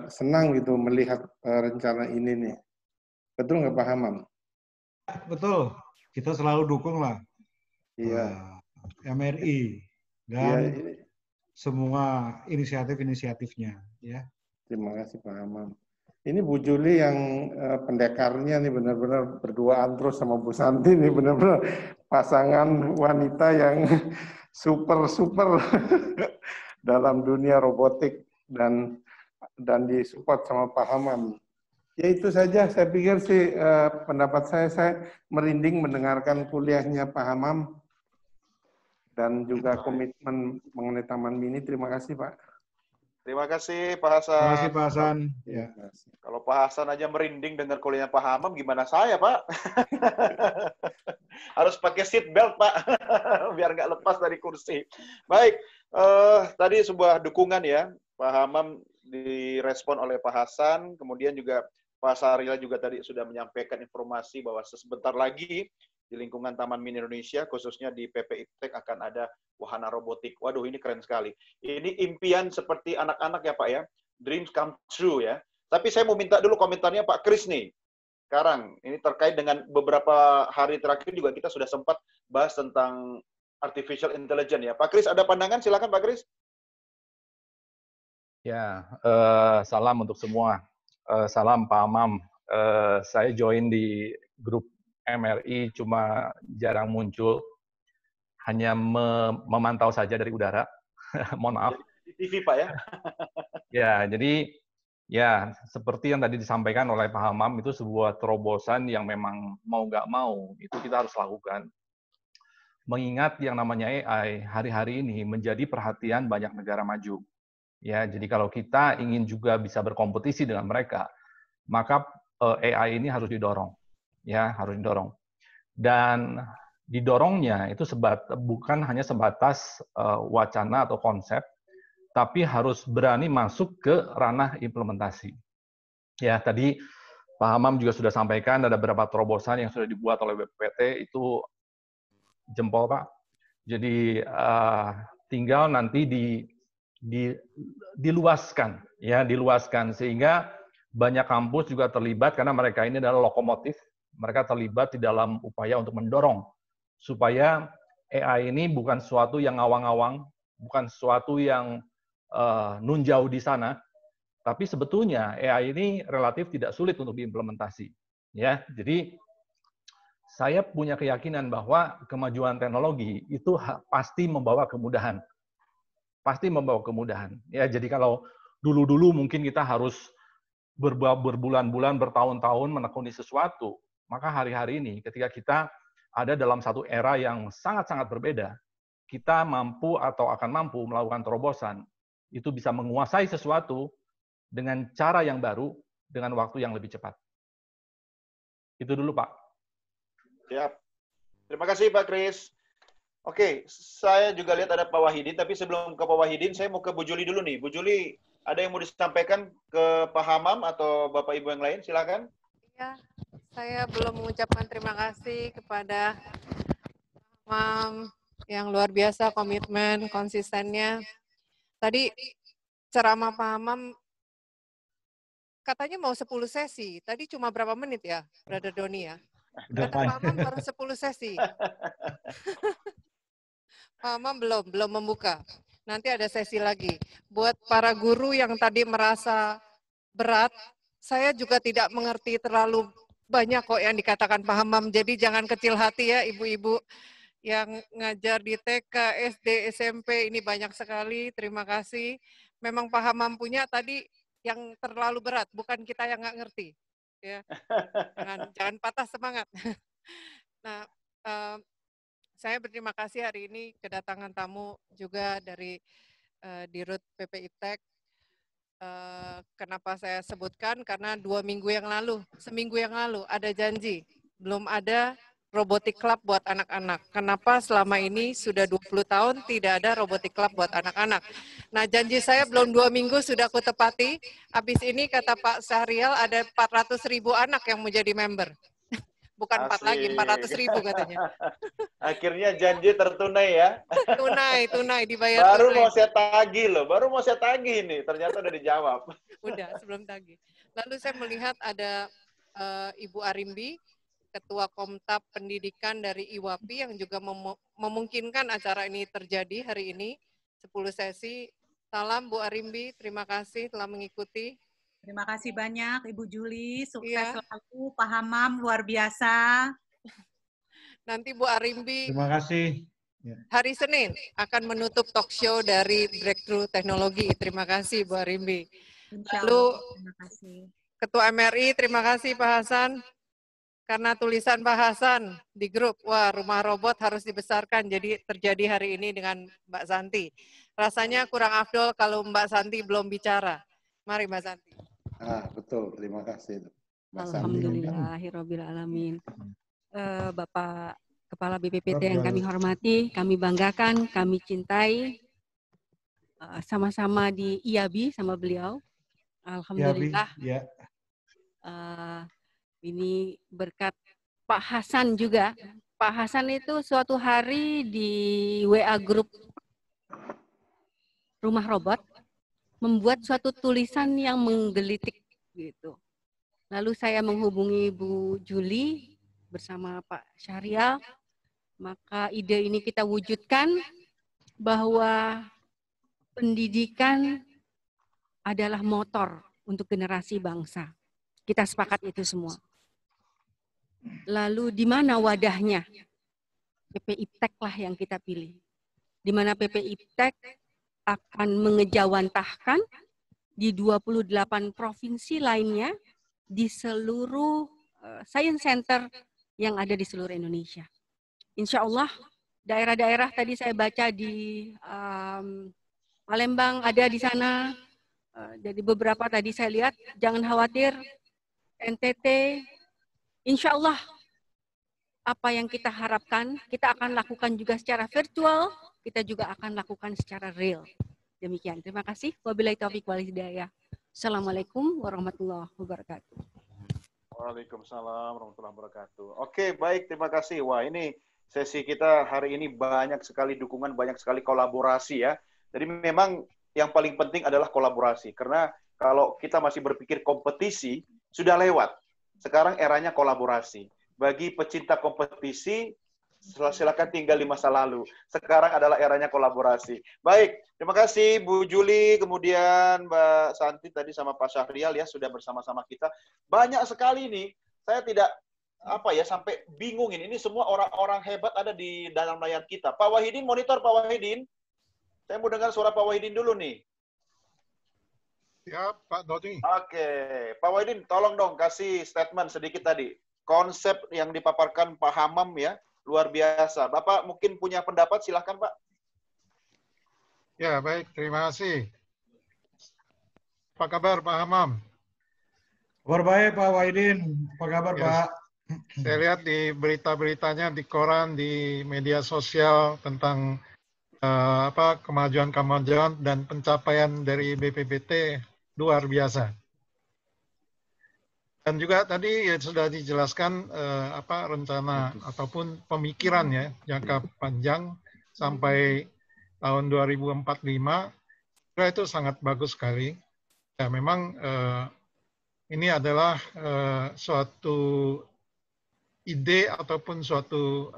senang gitu melihat rencana ini nih. Betul nggak Pak Hamam? Betul, kita selalu dukung lah. Iya. MRI dan semua inisiatif-inisiatifnya. Ya. Terima kasih Pak Hamam. Ini Bu Juli yang pendekarnya nih benar-benar berduaan terus sama Bu Santi nih, benar-benar pasangan wanita yang super dalam dunia robotik dan disupport sama Pak Hamam. Ya itu saja, saya pikir sih pendapat saya merinding mendengarkan kuliahnya Pak Hamam dan juga komitmen mengenai Taman Mini. Terima kasih Pak. Terima kasih Pak Hasan. Terima kasih Pak Hasan. Ya. Kalau Pak Hasan aja merinding dengar kuliahnya Pak Hamam, gimana saya Pak? Harus pakai seat belt Pak, biar nggak lepas dari kursi. Baik, tadi sebuah dukungan ya, Pak Hamam direspon oleh Pak Hasan, kemudian juga Pak Sarila juga tadi sudah menyampaikan informasi bahwa sebentar lagi di lingkungan Taman Mini Indonesia, khususnya di PP Iptek akan ada wahana robotik. Waduh, ini keren sekali. Ini impian seperti anak-anak ya Pak ya, dreams come true ya. Tapi saya mau minta dulu komentarnya Pak Kris nih. Sekarang, ini terkait dengan beberapa hari terakhir juga kita sudah sempat bahas tentang artificial intelligence ya. Pak Kris, ada pandangan? Silakan Pak Kris. Ya, salam untuk semua. Salam Pak Amam. Saya join di grup MRI cuma jarang muncul, hanya memantau saja dari udara. Mohon maaf. Di TV Pak ya. Ya, jadi ya seperti yang tadi disampaikan oleh Pak Hamam, itu sebuah terobosan yang memang mau nggak mau itu kita harus lakukan. Mengingat yang namanya AI hari-hari ini menjadi perhatian banyak negara maju. Ya, jadi kalau kita ingin juga bisa berkompetisi dengan mereka, maka AI ini harus didorong. Ya, harus didorong. Dan didorongnya itu bukan hanya sebatas wacana atau konsep, tapi harus berani masuk ke ranah implementasi. Ya, tadi Pak Hamam juga sudah sampaikan ada beberapa terobosan yang sudah dibuat oleh BPPT, itu jempol Pak. Jadi tinggal nanti diluaskan, ya, diluaskan sehingga banyak kampus juga terlibat karena mereka ini adalah lokomotif. Mereka terlibat di dalam upaya untuk mendorong supaya AI ini bukan sesuatu yang ngawang-ngawang, bukan sesuatu yang nunjau di sana, tapi sebetulnya AI ini relatif tidak sulit untuk diimplementasi. Ya, jadi saya punya keyakinan bahwa kemajuan teknologi itu pasti membawa kemudahan, pasti membawa kemudahan. Ya, jadi kalau dulu-dulu mungkin kita harus berbulan-bulan, bertahun-tahun menekuni sesuatu, maka hari-hari ini ketika kita ada dalam satu era yang sangat-sangat berbeda, kita mampu atau akan mampu melakukan terobosan, itu bisa menguasai sesuatu dengan cara yang baru, dengan waktu yang lebih cepat. Itu dulu, Pak. Siap. Terima kasih, Pak Kris. Oke, saya juga lihat ada Pak Wahidin, tapi sebelum ke Pak Wahidin, saya mau ke Bu Juli dulu nih. Bu Juli, ada yang mau disampaikan ke Pak Hamam atau Bapak Ibu yang lain? Silakan. Ya, saya belum mengucapkan terima kasih kepada Hamam yang luar biasa komitmen, konsistennya. Tadi ceramah Pak Hamam katanya mau 10 sesi. Tadi cuma berapa menit ya, Brother Doni ya? Kata Pak Hamam baru 10 sesi. Pak Hamam belum membuka. Nanti ada sesi lagi. Buat para guru yang tadi merasa berat, saya juga tidak mengerti terlalu banyak kok yang dikatakan Pak Hamam. Jadi jangan kecil hati ya ibu-ibu yang ngajar di TK, SD, SMP, ini banyak sekali. Terima kasih. Memang Pak Hamam punya tadi yang terlalu berat, bukan kita yang nggak ngerti. Ya, jangan patah semangat. Nah, saya berterima kasih hari ini kedatangan tamu juga dari Dirut PP Iptek. Kenapa saya sebutkan? Karena seminggu yang lalu ada janji, belum ada robotik club buat anak-anak. Kenapa selama ini sudah 20 tahun tidak ada robotik club buat anak-anak? Nah, janji saya belum 2 minggu sudah aku tepati. Habis ini kata Pak Syahrial ada 400.000 anak yang mau jadi member. Bukan 4 lagi, 400.000 katanya. Akhirnya janji tertunai ya. Tunai, dibayar baru tunai. Mau saya tagih loh, baru mau saya tagih nih. Ternyata udah dijawab. Udah, sebelum tagih. Lalu saya melihat ada Ibu Arimbi, Ketua Komtab Pendidikan dari IWAPI yang juga memungkinkan acara ini terjadi hari ini, 10 sesi. Salam Bu Arimbi, terima kasih telah mengikuti. Terima kasih banyak Ibu Juli, sukses selalu, Pak Hamam, luar biasa. Nanti Bu Arimbi, terima kasih. Hari Senin akan menutup talk show dari Breakthrough Teknologi. Terima kasih Bu Arimbi. Lalu terima kasih. Ketua MRI, terima kasih Pak Hasan. Karena tulisan Pak Hasan di grup, wah rumah robot harus dibesarkan, jadi terjadi hari ini dengan Mbak Santi. Rasanya kurang afdol kalau Mbak Santi belum bicara. Mari Mbak Santi. Betul, terima kasih. Alhamdulillahirrabbilalamin. Bapak Kepala BPPT yang kami hormati, kami banggakan, kami cintai, sama-sama di IABI sama beliau. Alhamdulillah. Ya. Ini berkat Pak Hasan juga. Pak Hasan itu suatu hari di WA grup Rumah Robot membuat suatu tulisan yang menggelitik gitu. Lalu saya menghubungi Bu Juli bersama Pak Syahrial, maka ide ini kita wujudkan bahwa pendidikan adalah motor untuk generasi bangsa. Kita sepakat itu semua. Lalu di mana wadahnya? PP Iptek lah yang kita pilih. Di mana PP Iptek akan mengejawantahkan di 28 provinsi lainnya di seluruh science center yang ada di seluruh Indonesia. Insya Allah daerah-daerah tadi saya baca di Palembang ada di sana. Jadi beberapa tadi saya lihat, jangan khawatir, NTT, insya Allah apa yang kita harapkan, kita akan lakukan juga secara virtual, kita juga akan lakukan secara real. Demikian, terima kasih. Wabillahi taufiq wal hidayah. Assalamualaikum warahmatullahi wabarakatuh. Waalaikumsalam warahmatullahi wabarakatuh. Oke, baik, terima kasih. Wah, ini sesi kita hari ini banyak sekali dukungan, banyak sekali kolaborasi ya. Jadi memang yang paling penting adalah kolaborasi. Karena kalau kita masih berpikir kompetisi, sudah lewat. Sekarang eranya kolaborasi. Bagi pecinta kompetisi, silakan tinggal di masa lalu. Sekarang adalah eranya kolaborasi. Baik, terima kasih Bu Juli, kemudian Mbak Santi tadi sama Pak Syahrial ya sudah bersama-sama kita. Banyak sekali nih, saya tidak sampai bingung ini. Ini semua orang-orang hebat ada di dalam layar kita. Pak Wahidin, monitor Pak Wahidin. Saya mau dengar suara Pak Wahidin dulu nih. Ya, Pak Dodi. Oke, Pak Wahidin, tolong dong kasih statement sedikit tadi. Konsep yang dipaparkan Pak Hamam ya, luar biasa. Bapak mungkin punya pendapat, silahkan Pak. Ya, baik. Terima kasih. Apa kabar Pak Hamam? Kabar baik Pak Wahidin. Apa kabar Ya, Pak? saya lihat di berita-beritanya di koran, di media sosial tentang kemajuan-kemajuan dan pencapaian dari BPPT luar biasa. Dan juga tadi ya sudah dijelaskan rencana ataupun pemikiran ya jangka panjang sampai tahun 2045. Itu sangat bagus sekali. Ya memang ini adalah suatu ide ataupun suatu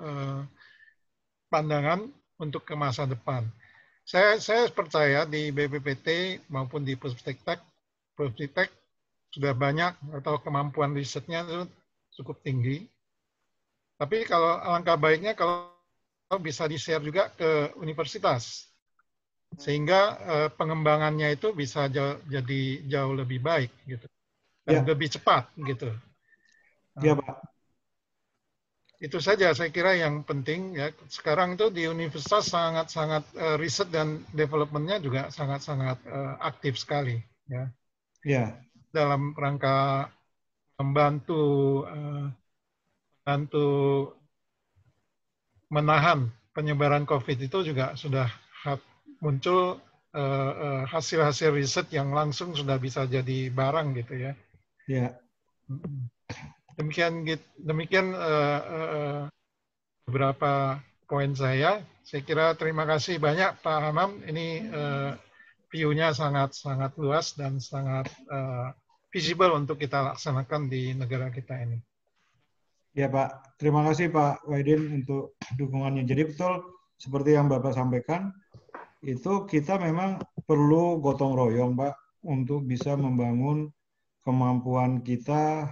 pandangan untuk ke masa depan. Saya percaya di BPPT maupun di Puspristek sudah banyak atau kemampuan risetnya itu cukup tinggi. Tapi kalau alangkah baiknya kalau bisa di-share juga ke universitas. Sehingga pengembangannya itu bisa jadi jauh lebih baik gitu. Dan lebih cepat gitu. Iya, Pak. Itu saja saya kira yang penting ya. Sekarang itu di universitas sangat-sangat riset dan development-nya juga sangat-sangat aktif sekali ya. Iya. Dalam rangka membantu menahan penyebaran COVID itu juga sudah muncul hasil-hasil riset yang langsung sudah bisa jadi barang gitu ya. Iya. Demikian beberapa poin saya. Saya kira terima kasih banyak Pak Hamam. Ini view-nya sangat luas dan sangat visible untuk kita laksanakan di negara kita ini. Ya Pak, terima kasih Pak Wahidin untuk dukungannya. Jadi betul seperti yang Bapak sampaikan, itu kita memang perlu gotong royong Pak untuk bisa membangun kemampuan kita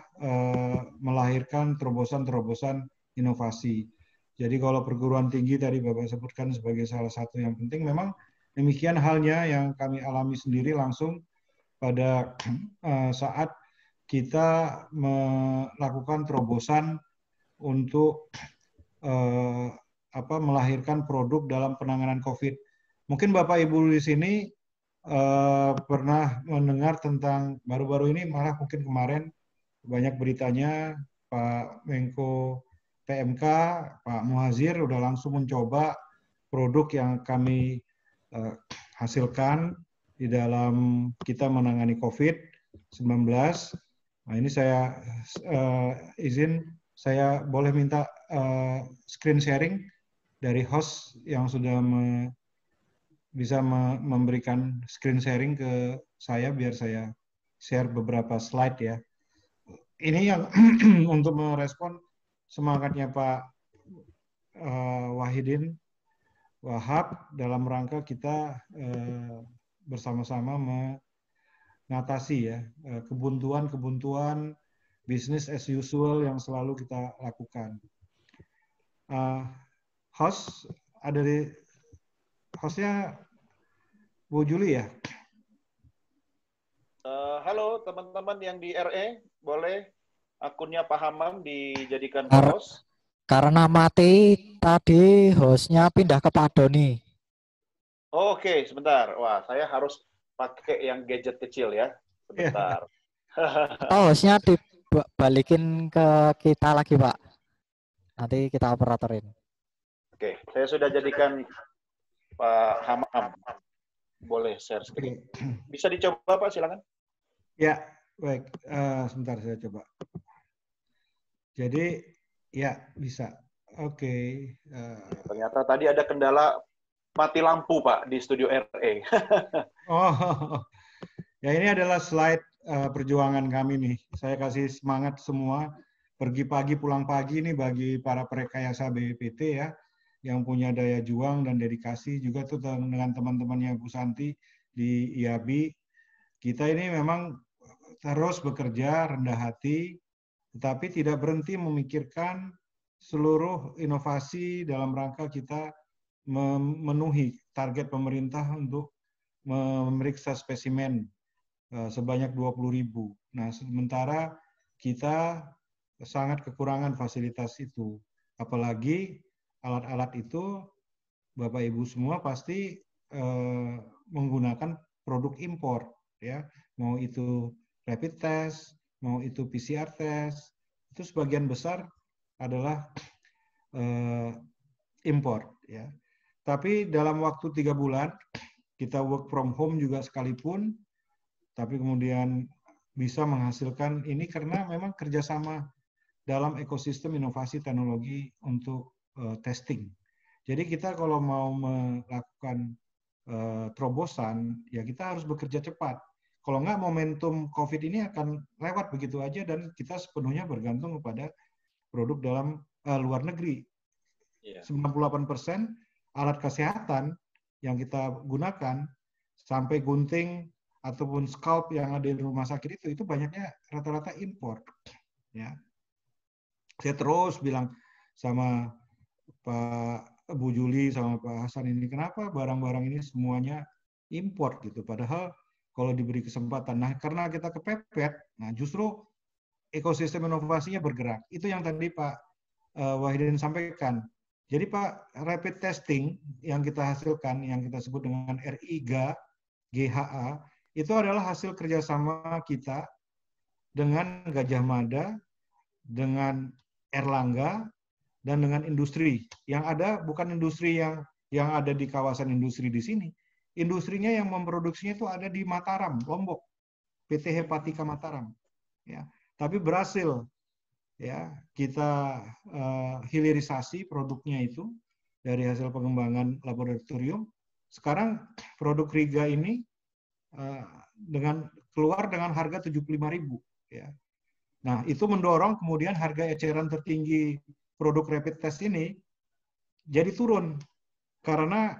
melahirkan terobosan-terobosan inovasi. Jadi kalau perguruan tinggi tadi Bapak sebutkan sebagai salah satu yang penting, memang demikian halnya yang kami alami sendiri langsung pada saat kita melakukan terobosan untuk melahirkan produk dalam penanganan COVID. Mungkin Bapak Ibu di sini pernah mendengar tentang baru-baru ini, malah mungkin kemarin banyak beritanya Pak Menko PMK, Pak Muhadzir udah langsung mencoba produk yang kami hasilkan di dalam kita menangani COVID-19. Nah, ini saya izin, saya boleh minta screen sharing dari host yang sudah bisa memberikan screen sharing ke saya biar saya share beberapa slide ya. Ini yang untuk merespon semangatnya Pak Wahidin Wahab dalam rangka kita bersama-sama mengatasi ya kebuntuan business as usual yang selalu kita lakukan. Host ada di hostnya Bu Juli ya. Halo teman-teman yang di RE, boleh akunnya Pak Hamam dijadikan host? Karena mati tadi hostnya pindah ke Pak Doni. Oke, sebentar. Wah, saya harus pakai yang gadget kecil ya. Sebentar. Oh, hostnya dibalikin ke kita lagi, Pak. Nanti kita operatorin. Oke, saya sudah jadikan Pak Hamam. Boleh share screen. Bisa dicoba Pak, silakan. Ya, baik. Sebentar saya coba. Jadi, ya bisa. Oke. Ternyata tadi ada kendala mati lampu Pak di studio RE. Oh, ya ini adalah slide perjuangan kami nih. Saya kasih semangat semua. Pergi pagi, pulang pagi nih bagi para perekayasa BPPT ya. Yang punya daya juang dan dedikasi juga tuh dengan teman-temannya Bu Santi di IABI. Kita ini memang terus bekerja rendah hati, tetapi tidak berhenti memikirkan seluruh inovasi dalam rangka kita memenuhi target pemerintah untuk memeriksa spesimen sebanyak 20.000. Nah, sementara kita sangat kekurangan fasilitas itu. Apalagi alat-alat itu Bapak Ibu semua pasti menggunakan produk impor ya, mau itu rapid test, mau itu PCR test, itu sebagian besar adalah impor ya. Tapi dalam waktu 3 bulan kita work from home juga sekalipun, tapi kemudian bisa menghasilkan ini karena memang kerjasama dalam ekosistem inovasi teknologi untuk testing. Jadi kita kalau mau melakukan terobosan, ya kita harus bekerja cepat. Kalau nggak, momentum COVID ini akan lewat begitu aja dan kita sepenuhnya bergantung kepada produk dalam luar negeri. 98% alat kesehatan yang kita gunakan, sampai gunting ataupun scalp yang ada di rumah sakit itu banyaknya rata-rata impor. Ya. Saya terus bilang sama Pak Bu Juli sama Pak Hasan ini, kenapa barang-barang ini semuanya import gitu, padahal kalau diberi kesempatan. Nah, karena kita kepepet, nah justru ekosistem inovasinya bergerak. Itu yang tadi Pak Wahidin sampaikan. Jadi Pak, rapid testing yang kita hasilkan, yang kita sebut dengan RIGA, GHA, itu adalah hasil kerjasama kita dengan Gajah Mada, dengan Erlangga, dan dengan industri. Yang ada bukan industri yang ada di kawasan industri di sini. Industrinya yang memproduksinya itu ada di Mataram, Lombok, PT Hepatika Mataram. Ya, tapi berhasil ya kita hilirisasi produknya itu dari hasil pengembangan laboratorium. Sekarang produk Riga ini keluar dengan harga 75.000 ya. Nah, itu mendorong kemudian harga eceran tertinggi produk rapid test ini jadi turun karena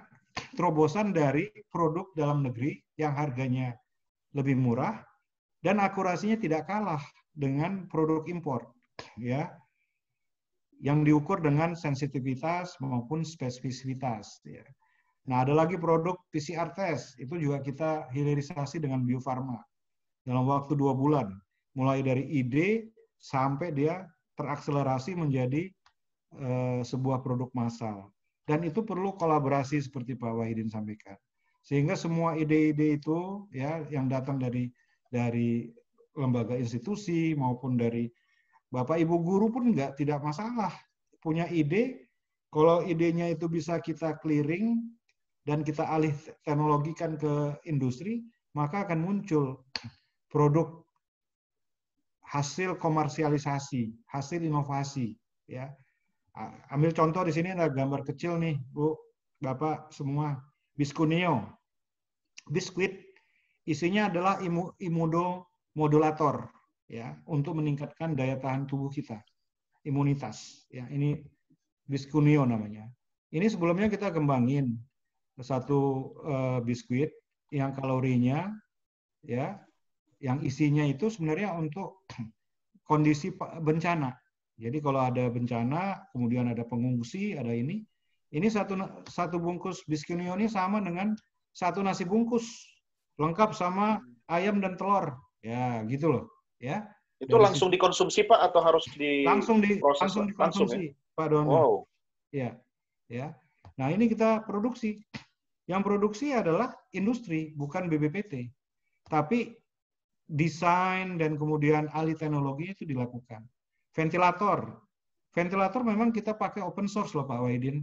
terobosan dari produk dalam negeri yang harganya lebih murah dan akurasinya tidak kalah dengan produk impor ya, yang diukur dengan sensitivitas maupun spesifisitas ya. Nah, ada lagi produk PCR test, itu juga kita hilirisasi dengan Bio Farma dalam waktu 2 bulan, mulai dari ide sampai dia terakselerasi menjadi sebuah produk massal. dan itu perlu kolaborasi seperti Pak Wahidin sampaikan. Sehingga semua ide-ide itu ya yang datang dari lembaga institusi maupun dari Bapak Ibu guru pun tidak masalah punya ide. Kalau idenya itu bisa kita clearing dan kita alih teknologikan ke industri, maka akan muncul produk hasil komersialisasi, hasil inovasi. Ya, ambil contoh di sini ada gambar kecil nih, Bu, Bapak semua, Biskuneo. Biskuit isinya adalah imunomodulator, ya, untuk meningkatkan daya tahan tubuh kita, imunitas. Ya, ini Biskuneo namanya. Ini sebelumnya kita kembangin satu biskuit yang kalorinya, ya, yang isinya itu sebenarnya untuk kondisi bencana. Jadi kalau ada bencana, kemudian ada pengungsi, ada ini satu bungkus Biskuneo ini sama dengan satu nasi bungkus, lengkap sama ayam dan telur, ya gitu loh, ya. Itu dari langsung dikonsumsi Pak atau harus langsung dikonsumsi, Pak Doni. Wow. Ya, ya. Nah ini kita produksi. Yang produksi adalah industri, bukan BPPT. Tapi desain dan kemudian alih teknologi itu dilakukan. Ventilator memang kita pakai open source loh Pak Wahidin.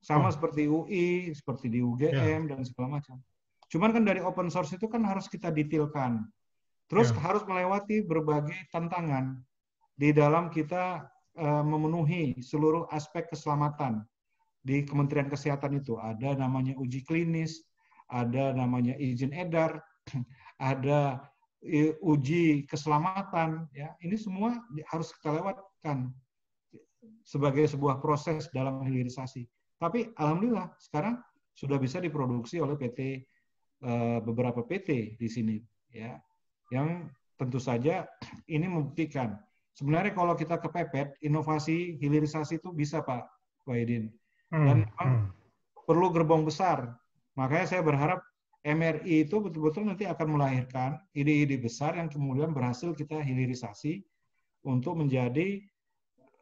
Sama seperti UI, seperti di UGM dan segala macam. Cuman kan dari open source itu kan harus kita detailkan. Terus harus melewati berbagai tantangan di dalam kita memenuhi seluruh aspek keselamatan di Kementerian Kesehatan itu. Ada namanya uji klinis, ada namanya izin edar, ada uji keselamatan. Ya, ini semua harus kita lewatkan sebagai sebuah proses dalam hilirisasi. Tapi alhamdulillah sekarang sudah bisa diproduksi oleh beberapa PT di sini, ya, yang tentu saja ini membuktikan sebenarnya kalau kita kepepet inovasi hilirisasi itu bisa Pak Wahidin, dan memang perlu gerbong besar. Makanya saya berharap MRI itu betul-betul nanti akan melahirkan ide-ide besar yang kemudian berhasil kita hilirisasi untuk menjadi,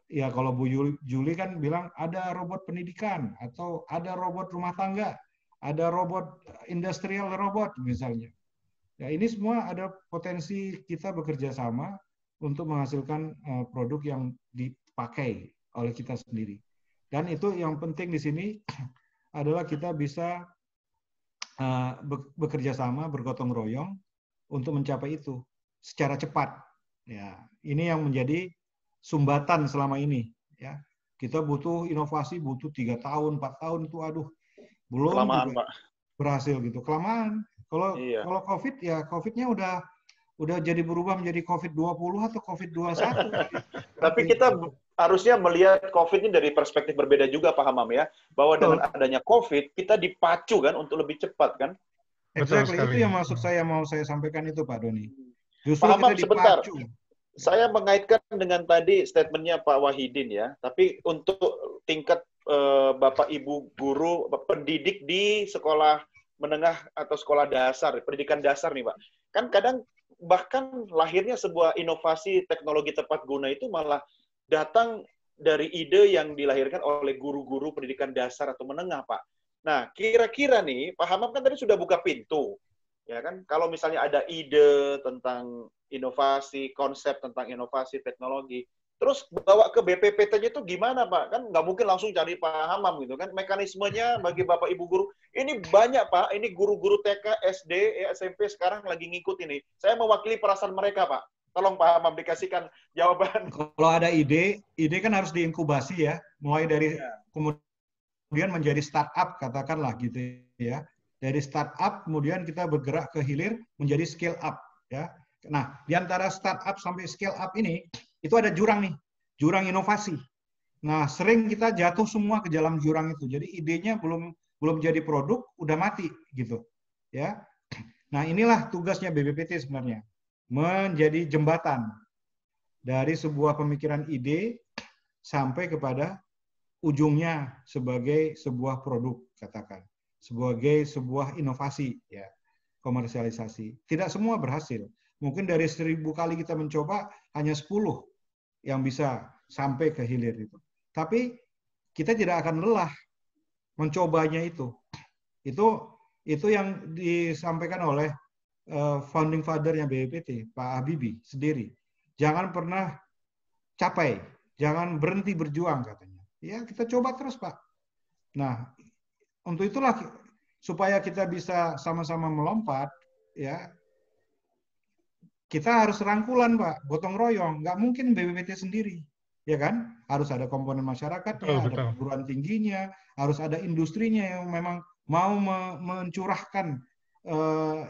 ya kalau Bu Juli kan bilang ada robot pendidikan atau ada robot rumah tangga, ada robot industrial robot misalnya. Ya ini semua ada potensi kita bekerja sama untuk menghasilkan produk yang dipakai oleh kita sendiri. Dan itu yang penting di sini adalah kita bisa bekerja sama, bergotong royong untuk mencapai itu secara cepat. Ya, ini yang menjadi sumbatan selama ini. Ya, kita butuh inovasi, butuh 3 tahun, 4 tahun itu, aduh, belum kelamaan, juga Pak. Berhasil gitu, kelamaan. Kalau COVID ya COVID-nya udah jadi berubah menjadi COVID-20 atau COVID-21. Tapi kita harusnya melihat COVID ini dari perspektif berbeda juga Pak Hamam ya, bahwa dengan adanya COVID kita dipacu kan untuk lebih cepat kan. Exactly, itu yang maksud saya mau saya sampaikan itu Pak Doni. Justru Pak Hamam, kita sebentar. dipacu. Saya mengaitkan dengan tadi statementnya Pak Wahidin ya, tapi untuk tingkat Bapak Ibu guru pendidik di sekolah menengah atau sekolah dasar, pendidikan dasar nih Pak, kan kadang bahkan lahirnya sebuah inovasi teknologi tepat guna itu malah datang dari ide yang dilahirkan oleh guru-guru pendidikan dasar atau menengah Pak. Nah kira-kira nih Pak Hamam kan tadi sudah buka pintu, ya kan? Kalau misalnya ada ide tentang inovasi, konsep tentang inovasi teknologi, terus bawa ke BPPT-nya itu gimana Pak? Kan nggak mungkin langsung cari Pak Hamam gitu kan? Mekanismenya bagi Bapak Ibu guru, ini banyak Pak, ini guru-guru TK, SD, SMP sekarang lagi ngikut ini. Saya mewakili perasaan mereka Pak. Tolong Pak Hamam dikasihkan jawaban. Kalau ada ide kan harus diinkubasi ya, mulai dari kemudian menjadi startup katakanlah gitu ya. Dari startup kemudian kita bergerak ke hilir menjadi scale up ya. Nah, di antara startup sampai scale up ini itu ada jurang nih, jurang inovasi. Nah, sering kita jatuh semua ke dalam jurang itu. Jadi idenya belum jadi produk, udah mati gitu. Ya. Nah, inilah tugasnya BPPT sebenarnya. Menjadi jembatan dari sebuah pemikiran ide sampai kepada ujungnya sebagai sebuah produk katakan, sebagai sebuah inovasi ya, komersialisasi. Tidak semua berhasil. Mungkin dari 1000 kali kita mencoba hanya 10 yang bisa sampai ke hilir itu. Tapi kita tidak akan lelah mencobanya itu yang disampaikan oleh founding father-nya BPPT, Pak Habibie sendiri. Jangan pernah capai, jangan berhenti berjuang katanya. Ya, kita coba terus, Pak. Nah, untuk itulah supaya kita bisa sama-sama melompat, ya, kita harus rangkulan, Pak, gotong royong. Nggak mungkin BPPT sendiri, ya kan? Harus ada komponen masyarakatnya, ada perguruan tingginya, harus ada industrinya yang memang mau mencurahkan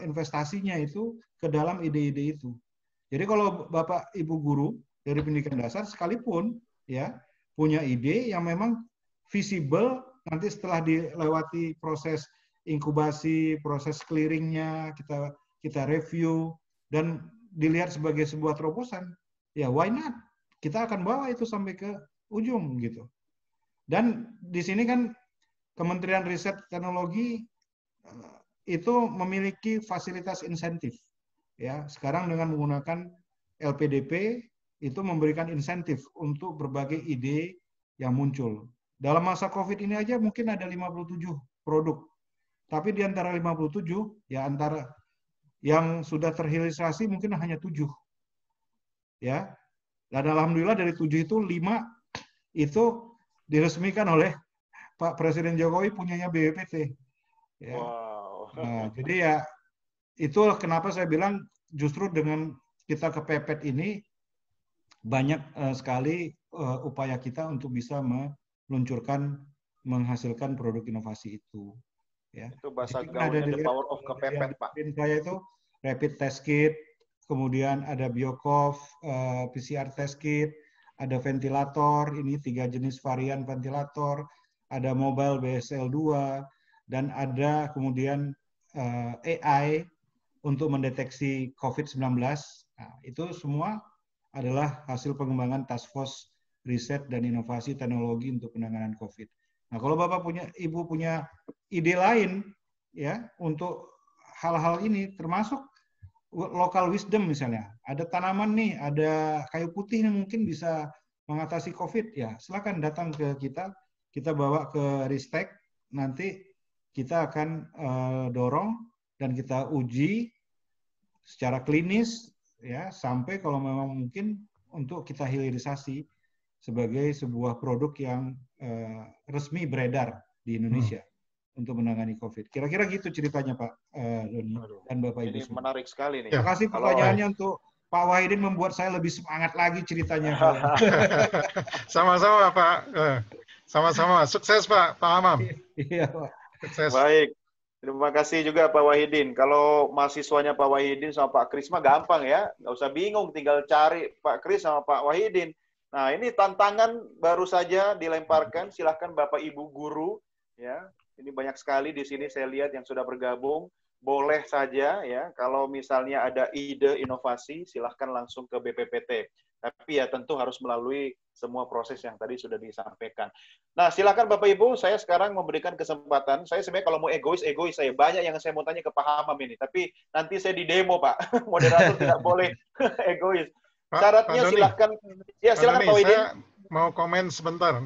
investasinya itu ke dalam ide-ide itu. Jadi kalau Bapak Ibu guru dari pendidikan dasar sekalipun ya punya ide yang memang visible, nanti setelah dilewati proses inkubasi, proses clearingnya, kita review dan dilihat sebagai sebuah terobosan, ya why not? Kita akan bawa itu sampai ke ujung gitu. Dan di sini kan Kementerian Riset Teknologi itu memiliki fasilitas insentif. Ya, sekarang dengan menggunakan LPDP itu memberikan insentif untuk berbagai ide yang muncul. Dalam masa Covid ini aja mungkin ada 57 produk. Tapi di antara 57 ya antara yang sudah terrealisasi mungkin hanya 7. Ya. Dan alhamdulillah dari 7 itu 5 itu diresmikan oleh Pak Presiden Jokowi punyanya BPPT. Ya. Wow. Nah, jadi ya itu kenapa saya bilang justru dengan kita kepepet ini banyak sekali upaya kita untuk bisa meluncurkan menghasilkan produk inovasi itu. Ya. Itu bahasa Jadi kan ada gaulnya the power of kepepet, Pak. Saya itu rapid test kit, kemudian ada Biocov, PCR test kit, ada ventilator, ini 3 jenis varian ventilator, ada mobile BSL-2, dan ada kemudian AI untuk mendeteksi COVID-19. Nah, itu semua adalah hasil pengembangan Task Force Riset dan Inovasi Teknologi untuk penanganan COVID. Nah, kalau Bapak Ibu punya ide lain ya untuk hal-hal ini, termasuk local wisdom misalnya, ada tanaman nih, ada kayu putih yang mungkin bisa mengatasi COVID, ya silakan datang ke kita bawa ke Ristek, nanti kita akan dorong dan kita uji secara klinis ya sampai kalau memang mungkin untuk kita hilirisasi sebagai sebuah produk yang resmi beredar di Indonesia untuk menangani COVID. Kira-kira gitu ceritanya Pak Doni dan Bapak Ibu. Ini menarik sekali nih. Terima kasih pertanyaannya untuk Pak Wahidin membuat saya lebih semangat lagi ceritanya. Sama-sama Pak. Sama-sama. Sukses Pak Hamam. Iya Pak. Sukses. Baik. Terima kasih juga Pak Wahidin. Kalau mahasiswanya Pak Wahidin sama Pak Kris mah gampang ya. Nggak usah bingung, tinggal cari Pak Kris sama Pak Wahidin. Nah, ini tantangan baru saja dilemparkan. Silahkan Bapak Ibu guru. Ya, ini banyak sekali di sini saya lihat yang sudah bergabung. Boleh saja ya, kalau misalnya ada ide inovasi, silahkan langsung ke BPPT. Tapi ya tentu harus melalui semua proses yang tadi sudah disampaikan. Nah, silakan Bapak Ibu, saya sekarang memberikan kesempatan. Saya sebenarnya kalau mau egois saya. Banyak yang saya mau tanya ke Pak Hamam ini, tapi nanti saya di demo, Pak. Moderator tidak boleh egois. Syaratnya silakan. Ya, silakan Pak Wahidin. Saya mau komen sebentar.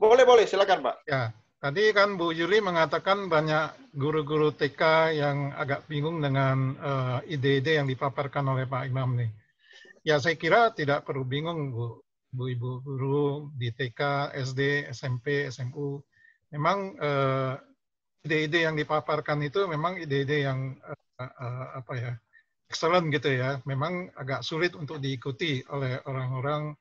Boleh, silakan Pak. Ya, tadi kan Bu Juli mengatakan banyak guru-guru TK yang agak bingung dengan ide-ide yang dipaparkan oleh Pak Imam nih. Ya, saya kira tidak perlu bingung, Bu Ibu guru di TK, SD, SMP, SMU. Memang ide-ide yang dipaparkan itu memang ide-ide yang excellent gitu ya. Memang agak sulit untuk diikuti oleh orang-orang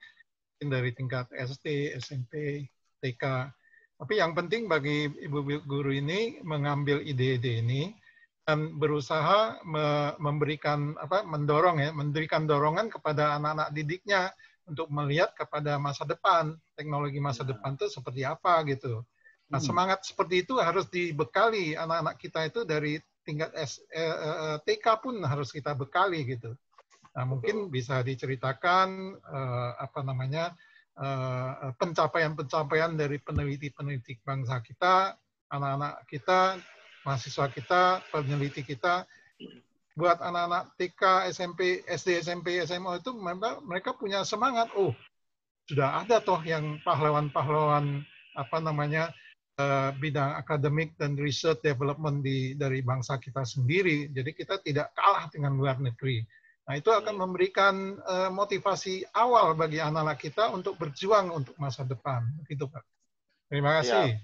dari tingkat SD, SMP, TK. Tapi yang penting bagi Ibu guru ini mengambil ide-ide ini dan berusaha memberikan memberikan dorongan kepada anak-anak didiknya untuk melihat kepada masa depan, teknologi masa depan itu seperti apa gitu. Nah, semangat seperti itu harus dibekali anak-anak kita itu dari tingkat TK pun harus kita bekali gitu. Nah, mungkin bisa diceritakan pencapaian-pencapaian dari peneliti-peneliti bangsa kita, anak-anak kita, mahasiswa kita, peneliti kita, buat anak-anak TK, SMP, SD, SMP, SMA itu mereka punya semangat. Oh, sudah ada toh yang pahlawan-pahlawan bidang akademik dan research development dari bangsa kita sendiri. Jadi kita tidak kalah dengan luar negeri. Nah, itu akan memberikan motivasi awal bagi anak-anak kita untuk berjuang untuk masa depan. Begitu, Pak. Terima kasih. Ya,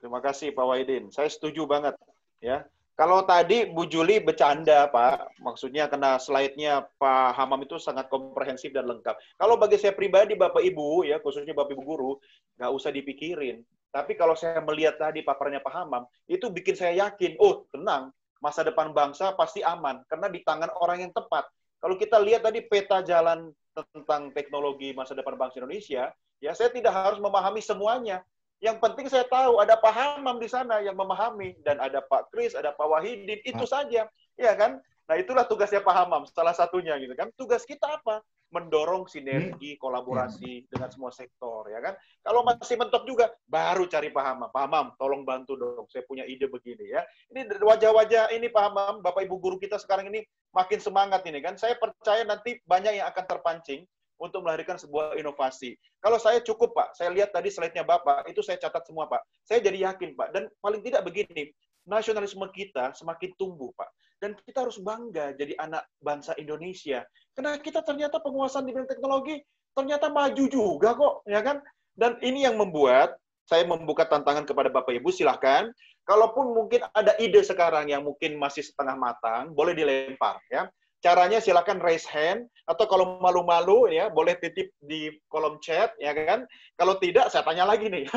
terima kasih Pak Wahidin. Saya setuju banget. Ya, kalau tadi Bu Juli bercanda, Pak, maksudnya karena slide-nya Pak Hamam itu sangat komprehensif dan lengkap. Kalau bagi saya pribadi, Bapak Ibu, ya khususnya Bapak Ibu guru, nggak usah dipikirin. Tapi kalau saya melihat tadi paparannya Pak Hamam, itu bikin saya yakin, oh tenang, masa depan bangsa pasti aman, karena di tangan orang yang tepat. Kalau kita lihat tadi peta jalan tentang teknologi masa depan bangsa Indonesia, ya saya tidak harus memahami semuanya. Yang penting saya tahu ada Pak Hamam di sana yang memahami, dan ada Pak Kris, ada Pak Wahidin, itu saja, ya kan? Nah itulah tugasnya Pak Hamam, salah satunya gitu kan. Tugas kita apa? Mendorong sinergi, kolaborasi dengan semua sektor, ya kan? Kalau masih mentok juga, baru cari Pak Hamam. Pak Hamam, tolong bantu dong, saya punya ide begini ya. Ini wajah-wajah ini Pak Hamam, Bapak Ibu guru kita sekarang ini makin semangat ini kan. Saya percaya nanti banyak yang akan terpancing untuk melahirkan sebuah inovasi. Kalau saya cukup Pak, saya lihat tadi slide-nya Bapak, itu saya catat semua Pak. Saya jadi yakin Pak, dan paling tidak begini, nasionalisme kita semakin tumbuh Pak. Dan kita harus bangga jadi anak bangsa Indonesia. Karena kita ternyata penguasaan di bidang teknologi ternyata maju juga kok, ya kan? Dan ini yang membuat saya membuka tantangan kepada Bapak Ibu, silahkan. Kalaupun mungkin ada ide sekarang yang mungkin masih setengah matang, boleh dilempar, ya. Caranya silakan raise hand, atau kalau malu-malu ya boleh titip di kolom chat, ya kan? Kalau tidak, saya tanya lagi nih.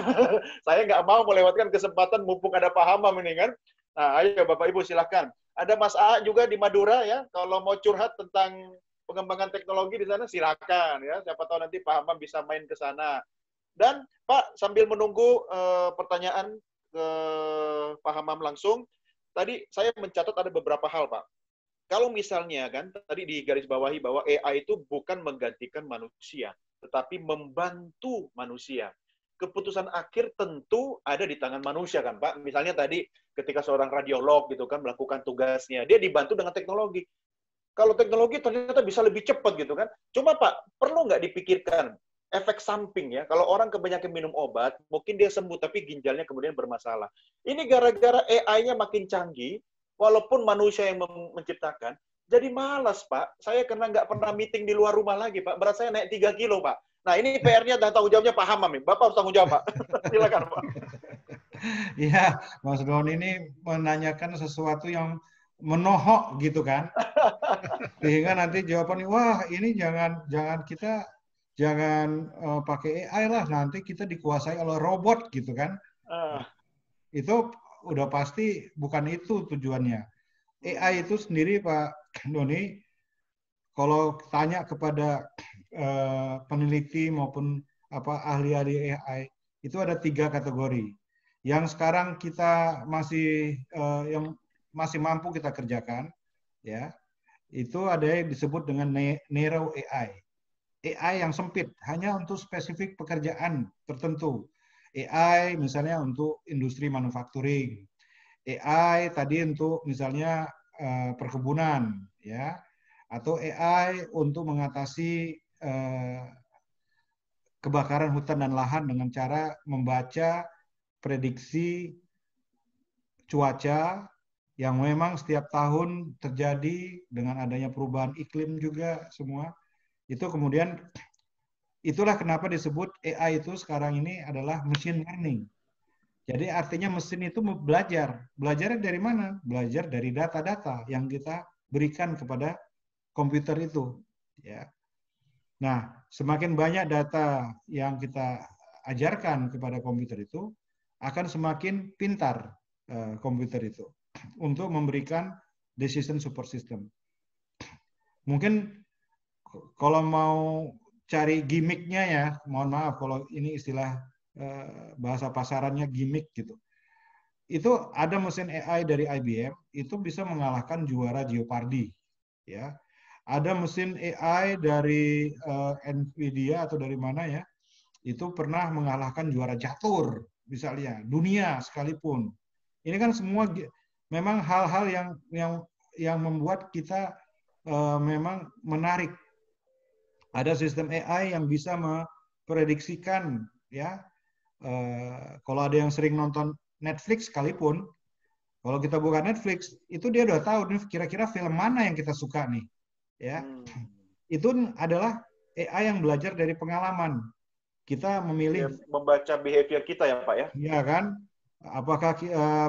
Saya nggak mau melewatkan kesempatan mumpung ada Pak Hamam ini kan. Nah, ayo Bapak Ibu silakan. Ada Mas A juga di Madura ya, kalau mau curhat tentang pengembangan teknologi di sana silakan ya. Siapa tahu nanti Pak Hamam bisa main ke sana. Dan Pak, sambil menunggu pertanyaan ke Pak Hamam langsung, tadi saya mencatat ada beberapa hal Pak. Kalau misalnya kan tadi di garis bawahi bahwa AI itu bukan menggantikan manusia, tetapi membantu manusia. Keputusan akhir tentu ada di tangan manusia kan Pak. Misalnya tadi ketika seorang radiolog gitu kan melakukan tugasnya, dia dibantu dengan teknologi. Kalau teknologi ternyata bisa lebih cepat gitu kan. Cuma Pak, perlu nggak dipikirkan efek samping ya. Kalau orang kebanyakan minum obat, mungkin dia sembuh tapi ginjalnya kemudian bermasalah. Ini gara-gara AI-nya makin canggih, walaupun manusia yang menciptakan, jadi malas, Pak. Saya karena nggak pernah meeting di luar rumah lagi, Pak. Berat saya naik 3 kilo, Pak. Nah, ini PR-nya dan tanggung jawabnya Pak Hamam. Bapak harus tanggung jawab, Pak. Silakan, Pak. Iya, Mas Don ini menanyakan sesuatu yang menohok gitu kan. Sehingga nanti jawabannya, wah ini jangan kita jangan pakai AI lah, nanti kita dikuasai oleh robot gitu kan. Itu udah pasti bukan itu tujuannya. AI itu sendiri Pak Doni, kalau tanya kepada peneliti maupun ahli-ahli AI, itu ada 3 kategori. Yang sekarang kita yang masih mampu kita kerjakan, ya, itu ada yang disebut dengan narrow AI. AI yang sempit, hanya untuk spesifik pekerjaan tertentu. AI misalnya untuk industri manufacturing, AI tadi untuk misalnya perkebunan, ya, atau AI untuk mengatasi kebakaran hutan dan lahan dengan cara membaca prediksi cuaca yang memang setiap tahun terjadi dengan adanya perubahan iklim juga semua. Itu kemudian itulah kenapa disebut AI itu sekarang ini adalah machine learning. Jadi artinya mesin itu belajar. Belajarnya dari mana? Belajar dari data-data yang kita berikan kepada komputer itu. Ya. Nah, semakin banyak data yang kita ajarkan kepada komputer itu, akan semakin pintar komputer itu untuk memberikan decision support system. Mungkin kalau mau cari gimmicknya ya, mohon maaf kalau ini istilah bahasa pasarannya gimmick gitu. Itu ada mesin AI dari IBM, itu bisa mengalahkan juara Jeopardy. Ya. Ada mesin AI dari Nvidia atau dari mana ya, itu pernah mengalahkan juara catur, misalnya, dunia sekalipun. Ini kan semua memang hal-hal yang membuat kita memang menarik. Ada sistem AI yang bisa memprediksikan ya kalau ada yang sering nonton Netflix sekalipun, kalau kita buka Netflix, itu dia udah tahu nih kira-kira film mana yang kita suka nih, ya. Itu adalah AI yang belajar dari pengalaman. Kita memilih membaca behavior kita ya Pak ya. Iya kan? Apakah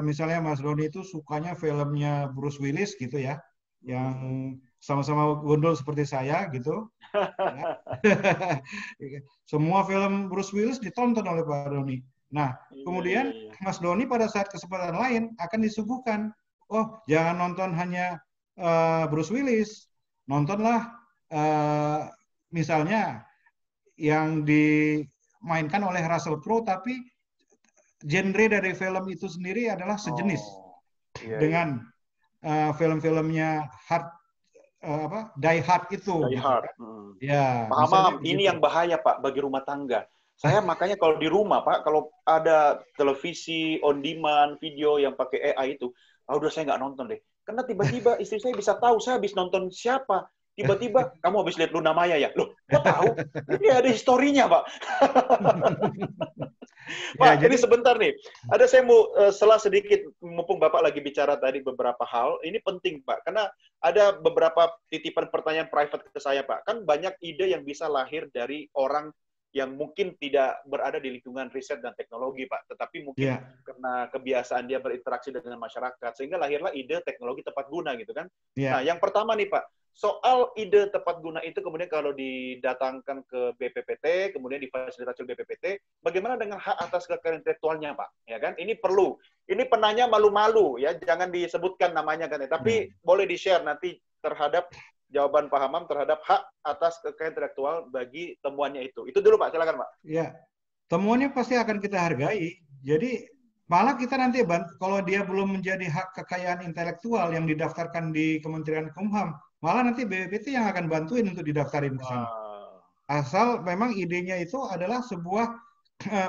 misalnya Mas Doni itu sukanya filmnya Bruce Willis gitu ya, yang sama-sama gondol seperti saya gitu. Ya. Semua film Bruce Willis ditonton oleh Pak Doni. Nah, kemudian Mas Doni pada saat kesempatan lain akan disuguhkan, oh jangan nonton hanya Bruce Willis, nontonlah misalnya yang dimainkan oleh Russell Crowe, tapi genre dari film itu sendiri adalah sejenis dengan film-filmnya Die Hard itu. Die Hard. Ya, paham. Ini yang bahaya Pak bagi rumah tangga. Saya makanya kalau di rumah Pak, kalau ada televisi on demand, video yang pakai AI itu, udah saya nggak nonton deh. Karena tiba-tiba istri saya bisa tahu saya habis nonton siapa. Tiba-tiba kamu habis lihat Luna Maya ya? Loh, kok tahu? Ini ada historinya Pak. Pak, ini sebentar nih. Ada saya mau selah sedikit, mumpung Bapak lagi bicara tadi beberapa hal. Ini penting Pak, karena ada beberapa titipan pertanyaan private ke saya Pak. Kan banyak ide yang bisa lahir dari orang yang mungkin tidak berada di lingkungan riset dan teknologi, Pak. Tetapi mungkin karena kebiasaan dia berinteraksi dengan masyarakat, sehingga lahirlah ide teknologi tepat guna, gitu kan. Nah, yang pertama nih, Pak, soal ide tepat guna itu kemudian kalau didatangkan ke BPPT, kemudian difasilitasi oleh BPPT, bagaimana dengan hak atas kekayaan intelektualnya, Pak? Ya kan? Ini perlu. Ini penanya malu-malu, ya. Jangan disebutkan namanya, kan. Tapi boleh di-share nanti terhadap jawaban Pak Hamam terhadap hak atas kekayaan intelektual bagi temuannya itu. Itu dulu Pak, silakan Pak. Ya, temuannya pasti akan kita hargai. Jadi malah kita nanti kalau dia belum menjadi hak kekayaan intelektual yang didaftarkan di Kementerian Kumham, malah nanti BPPT yang akan bantuin untuk didaftarin ke sana. Asal memang idenya itu adalah sebuah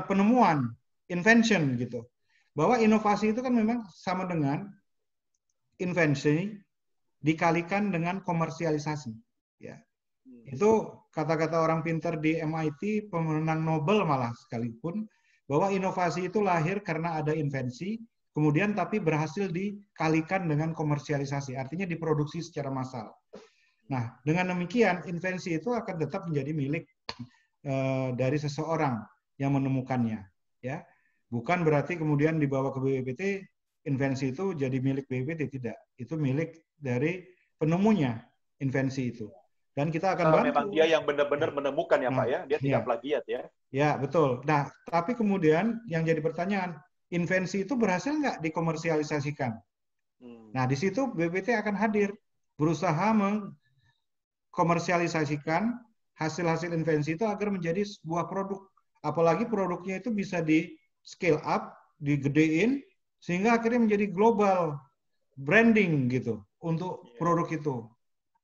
penemuan, invention gitu. Bahwa inovasi itu kan memang sama dengan invensi dikalikan dengan komersialisasi, ya. Itu kata-kata orang pintar di MIT, pemenang Nobel malah sekalipun, bahwa inovasi itu lahir karena ada invensi, kemudian tapi berhasil dikalikan dengan komersialisasi, artinya diproduksi secara massal. Nah, dengan demikian invensi itu akan tetap menjadi milik dari seseorang yang menemukannya, ya. Bukan berarti kemudian dibawa ke BPPT, invensi itu jadi milik BPPT, tidak. Itu milik dari penemunya invensi itu. Dan kita akan bantu. Memang dia yang benar-benar menemukan ya Pak ya, dia tidak plagiat ya. Ya, betul. Nah, tapi kemudian yang jadi pertanyaan, invensi itu berhasil nggak dikomersialisasikan? Nah, di situ BPPT akan hadir, berusaha mengkomersialisasikan hasil-hasil invensi itu agar menjadi sebuah produk. Apalagi produknya itu bisa di scale up, digedein, sehingga akhirnya menjadi global branding gitu untuk produk itu.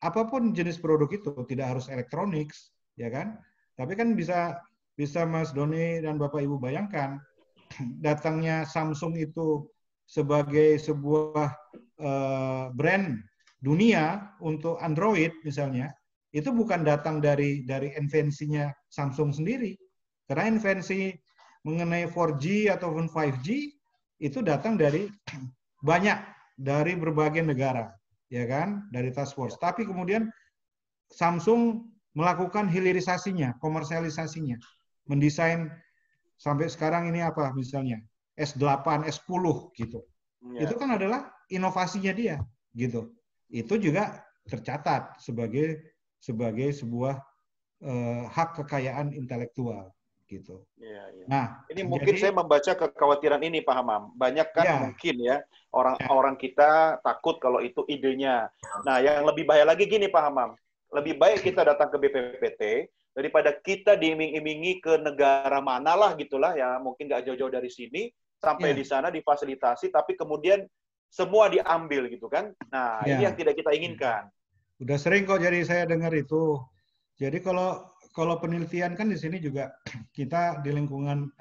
Apapun jenis produk itu, tidak harus elektronik, ya kan? Tapi kan bisa Mas Doni dan Bapak Ibu bayangkan, datangnya Samsung itu sebagai sebuah brand dunia untuk Android misalnya, itu bukan datang dari invensinya Samsung sendiri. Karena invensi mengenai 4G ataupun 5G itu datang dari dari berbagai negara, ya kan, dari task force. Tapi kemudian Samsung melakukan hilirisasinya, komersialisasinya, mendesain sampai sekarang ini apa misalnya S8, S10 gitu. Itu kan adalah inovasinya dia, gitu. Itu juga tercatat sebagai sebuah hak kekayaan intelektual. Gitu. Nah, ini mungkin saya membaca kekhawatiran ini Pak Hamam. Banyak kan mungkin ya orang-orang kita takut kalau itu idenya. Nah, yang lebih bahaya lagi gini Pak Hamam. Lebih baik kita datang ke BPPT daripada kita diiming-imingi ke negara manalah gitulah ya, mungkin nggak jauh-jauh dari sini sampai di sana difasilitasi tapi kemudian semua diambil gitu kan. Nah, ini yang tidak kita inginkan. Udah sering kok jadi saya dengar itu. Jadi kalau penelitian kan di sini juga kita di lingkungan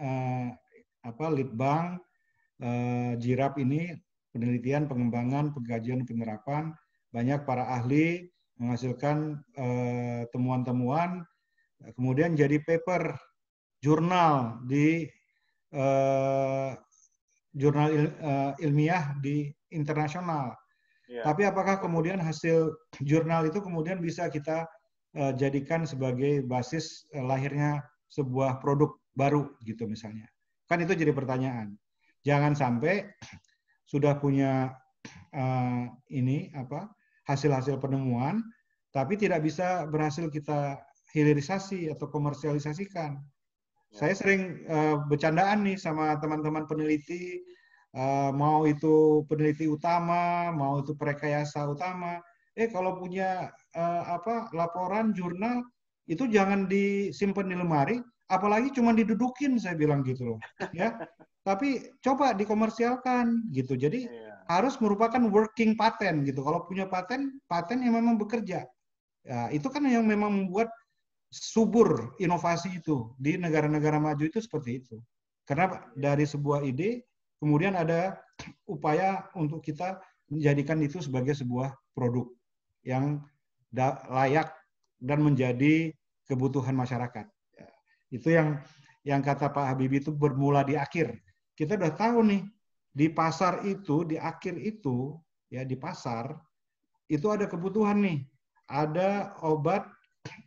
Litbang, JIRAP ini penelitian, pengembangan, pengkajian, penerapan, banyak para ahli menghasilkan temuan-temuan, kemudian jadi paper jurnal di jurnal ilmiah di internasional. Tapi apakah kemudian hasil jurnal itu kemudian bisa kita jadikan sebagai basis lahirnya sebuah produk baru gitu misalnya? Kan itu jadi pertanyaan. Jangan sampai sudah punya hasil-hasil penemuan, tapi tidak bisa berhasil kita hilirisasi atau komersialisasikan. Saya sering bercandaan nih sama teman-teman peneliti, mau itu peneliti utama, mau itu perekayasa utama. Kalau punya laporan jurnal itu jangan disimpan di lemari, apalagi cuma didudukin, saya bilang gitu loh. Ya, tapi coba dikomersialkan gitu. Jadi harus merupakan working patent gitu. Kalau punya paten yang memang bekerja. Ya, itu kan yang memang membuat subur inovasi itu di negara-negara maju itu seperti itu. Karena dari sebuah ide kemudian ada upaya untuk kita menjadikan itu sebagai sebuah produk yang layak dan menjadi kebutuhan masyarakat. Itu yang kata Pak Habibie itu bermula di akhir. Kita udah tahu nih di pasar itu, di akhir itu, ya di pasar itu ada kebutuhan nih, ada obat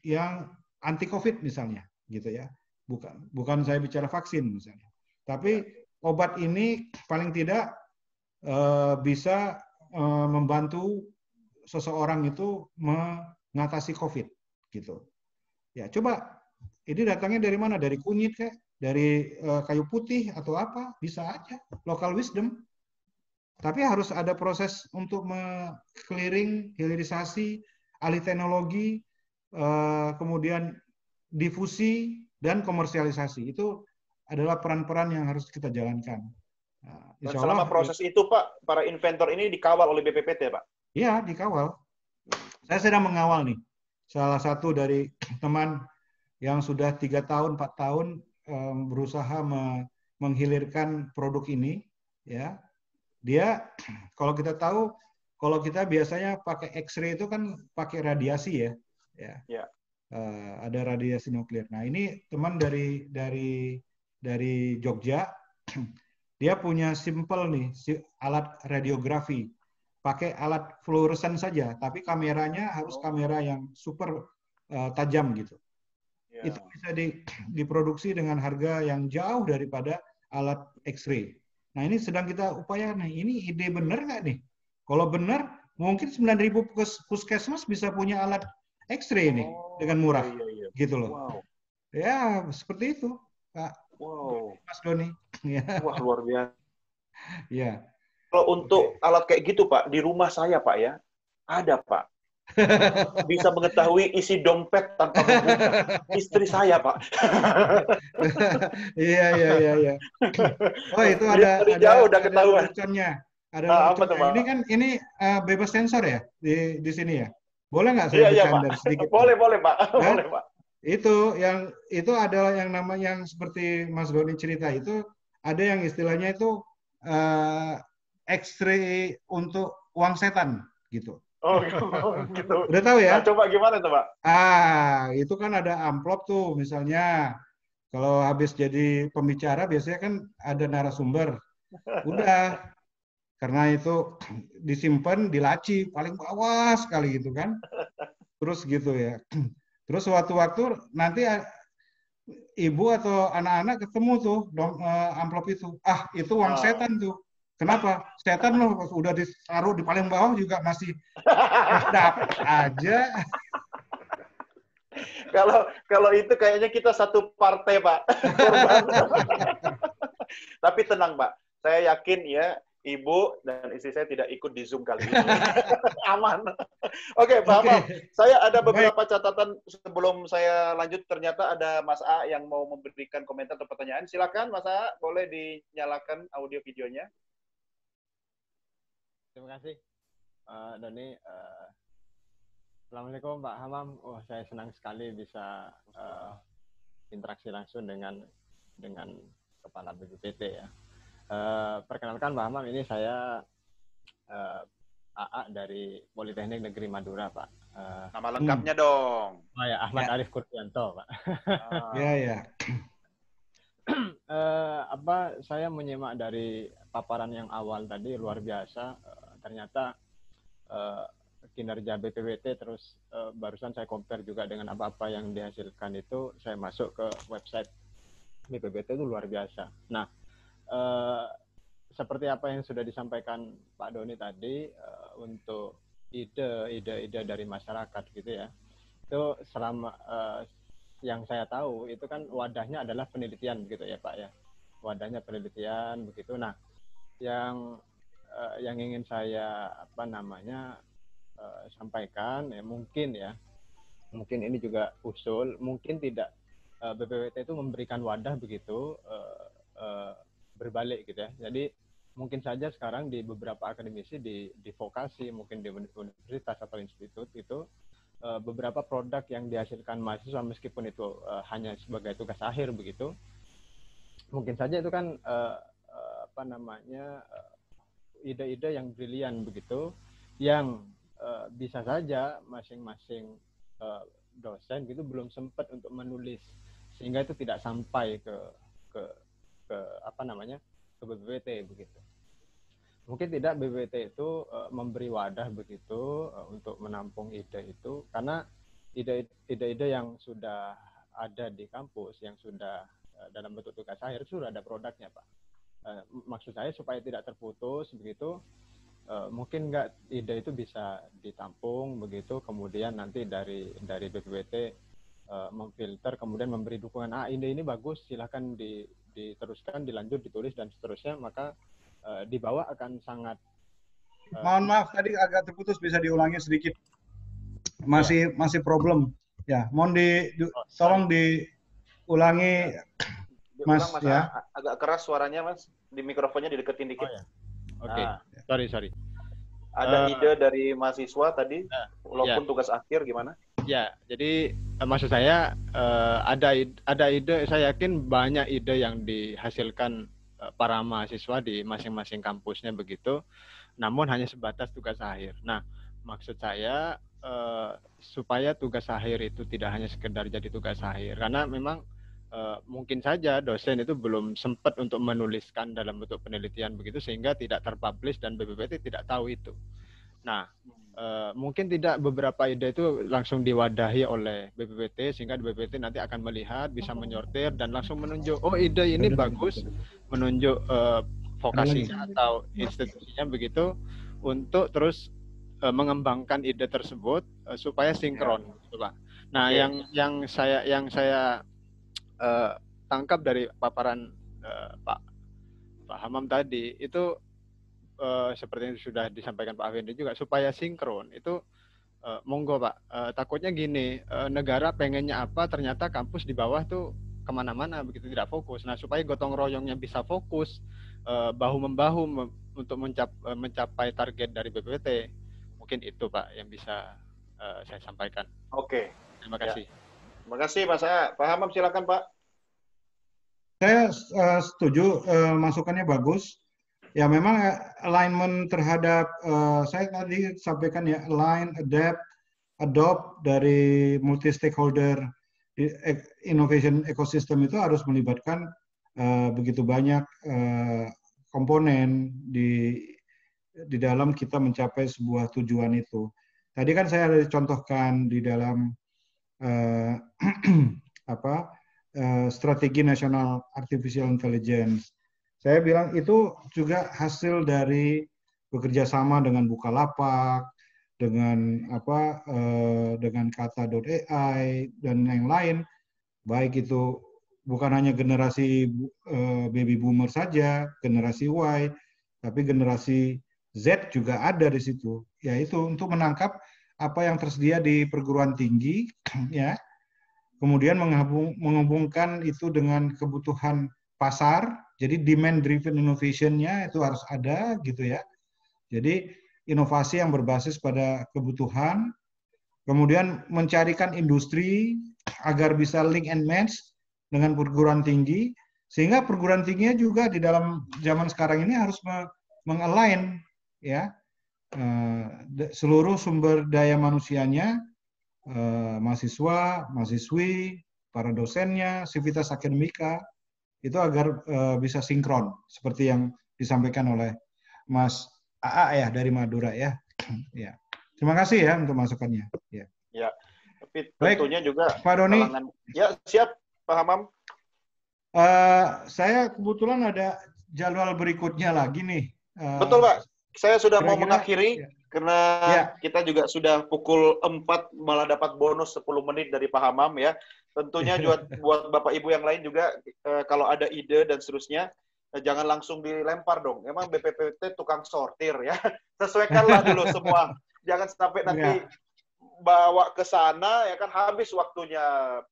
yang anti COVID misalnya, gitu ya. Bukan saya bicara vaksin misalnya, tapi obat ini paling tidak bisa membantu seseorang itu mengatasi COVID, gitu. Ya coba, ini datangnya dari mana? Dari kunyit kayak? Dari kayu putih atau apa? Bisa aja, local wisdom. Tapi harus ada proses untuk clearing, hilirisasi, alih teknologi, kemudian difusi dan komersialisasi. Itu adalah peran-peran yang harus kita jalankan. Nah, dan selama proses itu, Pak, para inventor ini dikawal oleh BPPT, Pak? Iya, dikawal. Saya sedang mengawal nih. Salah satu dari teman yang sudah 3 tahun, 4 tahun berusaha menghilirkan produk ini, ya. Dia, kalau kita tahu, kalau kita biasanya pakai X-ray itu kan pakai radiasi ya. Ada radiasi nuklir. Nah ini teman dari Jogja, dia punya simple nih alat radiografi, pakai alat fluoresen saja, tapi kameranya harus kamera yang super tajam gitu. Itu bisa diproduksi dengan harga yang jauh daripada alat X-ray. Nah ini sedang kita upayakan. Nah, ini ide benar nggak nih? Kalau benar, mungkin 9.000 puskesmas bisa punya alat X-ray nih dengan murah, gitu loh. Wow. Ya seperti itu, Pak. Wow. Mas Doni. Ya. Wah luar biasa. Ya. Kalau untuk alat kayak gitu, Pak, di rumah saya, Pak ya, ada, Pak. Bisa mengetahui isi dompet tanpa membuka. Istri saya, Pak. Iya. Oh itu ada jauh udah ketahuan. leluconnya. Ada leluconnya. Ini bebas sensor ya di sini ya. Boleh nggak saya bercanda sedikit? Boleh Pak. Boleh Pak. Itu adalah yang namanya yang seperti Mas Doni cerita itu ada yang istilahnya itu X-ray untuk uang setan gitu. Oh gitu. Udah tahu ya? Nah, coba gimana tuh Pak? Itu kan ada amplop tuh misalnya. Kalau habis jadi pembicara biasanya kan ada narasumber. Udah. Karena itu disimpan di laci paling bawah sekali gitu kan. Terus gitu ya. Terus waktu-waktu nanti ibu atau anak-anak ketemu tuh amplop itu. Itu uang setan tuh. Kenapa? Setan loh udah ditaruh di paling bawah juga masih dapat aja. Kalau itu kayaknya kita satu partai, Pak. Tapi tenang, Pak. Saya yakin ya, Ibu dan istri saya tidak ikut di Zoom kali ini. Aman. Oke, Pak Hamam. Saya ada beberapa catatan sebelum saya lanjut. Ternyata ada Mas A yang mau memberikan komentar atau pertanyaan. Silakan, Mas A. Boleh dinyalakan audio videonya. Terima kasih, Doni. Assalamualaikum, Pak Hamam. Saya senang sekali bisa interaksi langsung dengan Kepala BPPT ya. Perkenalkan Pak Hamam, ini saya AA dari Politeknik Negeri Madura, Pak. Nama lengkapnya dong. Oh ya, Ahmad Arif Kurtianto, Pak. Iya. Saya menyimak dari paparan yang awal tadi luar biasa. Ternyata kinerja BPPT, terus barusan saya compare juga dengan apa-apa yang dihasilkan itu, saya masuk ke website BPPT itu luar biasa. Nah, seperti apa yang sudah disampaikan Pak Doni tadi, untuk ide-ide dari masyarakat gitu ya, itu selama yang saya tahu itu kan wadahnya adalah penelitian begitu ya Pak ya, wadahnya penelitian begitu. Nah, yang ingin saya sampaikan ya, mungkin ini juga usul, mungkin tidak BPPT itu memberikan wadah begitu berbalik gitu ya. Jadi mungkin saja sekarang di beberapa akademisi di vokasi, mungkin di universitas atau institut itu, beberapa produk yang dihasilkan mahasiswa meskipun itu hanya sebagai tugas akhir begitu, mungkin saja itu kan ide-ide yang brilian begitu, yang bisa saja masing-masing dosen gitu belum sempat untuk menulis, sehingga itu tidak sampai ke BPPT begitu. Mungkin tidak BPPT itu memberi wadah begitu untuk menampung ide itu, karena ide-ide yang sudah ada di kampus, yang sudah dalam bentuk tugas akhir, sudah ada produknya Pak. Maksud saya supaya tidak terputus begitu, mungkin nggak ide itu bisa ditampung begitu, kemudian nanti dari BPPT memfilter, kemudian memberi dukungan, ide ini bagus, silahkan diteruskan, dilanjut, ditulis, dan seterusnya, maka di bawah akan sangat mohon maaf tadi agak terputus, bisa diulangi sedikit, masih problem ya, mohon tolong diulangi Mas ya. Agak keras suaranya Mas, di mikrofonnya dideketin dikit. Oke. Sorry. Ada ide dari mahasiswa tadi, walaupun tugas akhir gimana? Ya, jadi maksud saya ada ide, saya yakin banyak ide yang dihasilkan para mahasiswa di masing-masing kampusnya begitu, namun hanya sebatas tugas akhir. Nah, maksud saya supaya tugas akhir itu tidak hanya sekedar jadi tugas akhir, karena memang mungkin saja dosen itu belum sempat untuk menuliskan dalam bentuk penelitian begitu, sehingga tidak terpublish dan BPPT tidak tahu itu. Nah, mungkin tidak beberapa ide itu langsung diwadahi oleh BPPT, sehingga BPPT nanti akan melihat, bisa menyortir, dan langsung menunjuk, oh ide ini bagus, menunjuk vokasinya atau institusinya begitu, untuk terus mengembangkan ide tersebut supaya sinkron, gitu, Pak. Nah, yang saya tangkap dari paparan Pak Hamam tadi itu, seperti yang sudah disampaikan Pak Afendi juga, supaya sinkron itu monggo Pak. Takutnya gini, negara pengennya apa, ternyata kampus di bawah tuh kemana-mana begitu, tidak fokus. Nah, supaya gotong royongnya bisa fokus, bahu-membahu untuk mencapai target dari BPPT, mungkin itu Pak yang bisa saya sampaikan. Oke. Terima kasih. Terima kasih Mas A. Pak Hamam silakan Pak. Saya setuju, masukannya bagus. Ya memang alignment terhadap, saya tadi sampaikan ya, align, adapt, adopt dari multi stakeholder innovation ecosystem itu harus melibatkan begitu banyak komponen di dalam kita mencapai sebuah tujuan itu. Tadi kan saya contohkan di dalam strategi nasional artificial intelligence. Saya bilang itu juga hasil dari bekerja sama dengan Bukalapak, dengan dengan kata.ai dan yang lain, baik itu bukan hanya generasi baby boomer saja, generasi Y, tapi generasi Z juga ada di situ. Yaitu untuk menangkap apa yang tersedia di perguruan tinggi, ya, kemudian menghubungkan itu dengan kebutuhan pasar. Jadi demand driven innovation-nya itu harus ada gitu ya. Jadi inovasi yang berbasis pada kebutuhan, kemudian mencarikan industri agar bisa link and match dengan perguruan tinggi, sehingga perguruan tingginya juga di dalam zaman sekarang ini harus mengalign ya seluruh sumber daya manusianya, mahasiswa, mahasiswi, para dosennya, sivitas akademika, itu agar bisa sinkron seperti yang disampaikan oleh Mas AA ya dari Madura ya. Ya. Terima kasih ya untuk masukannya. Ya. Ya. Tapi Baik, tentunya juga Pak Doni. Ya, siap, Pak Hamam. Saya kebetulan ada jadwal berikutnya lagi nih. Betul, Pak. Saya sudah mau kira-kira, mengakhiri ya. karena kita juga sudah pukul 4 malah dapat bonus 10 menit dari Pak Hamam ya. Tentunya buat Bapak Ibu yang lain juga kalau ada ide dan seterusnya jangan langsung dilempar dong. Emang BPPT tukang sortir ya. Sesuaikanlah dulu semua. Jangan sampai nanti bawa ke sana ya kan habis waktunya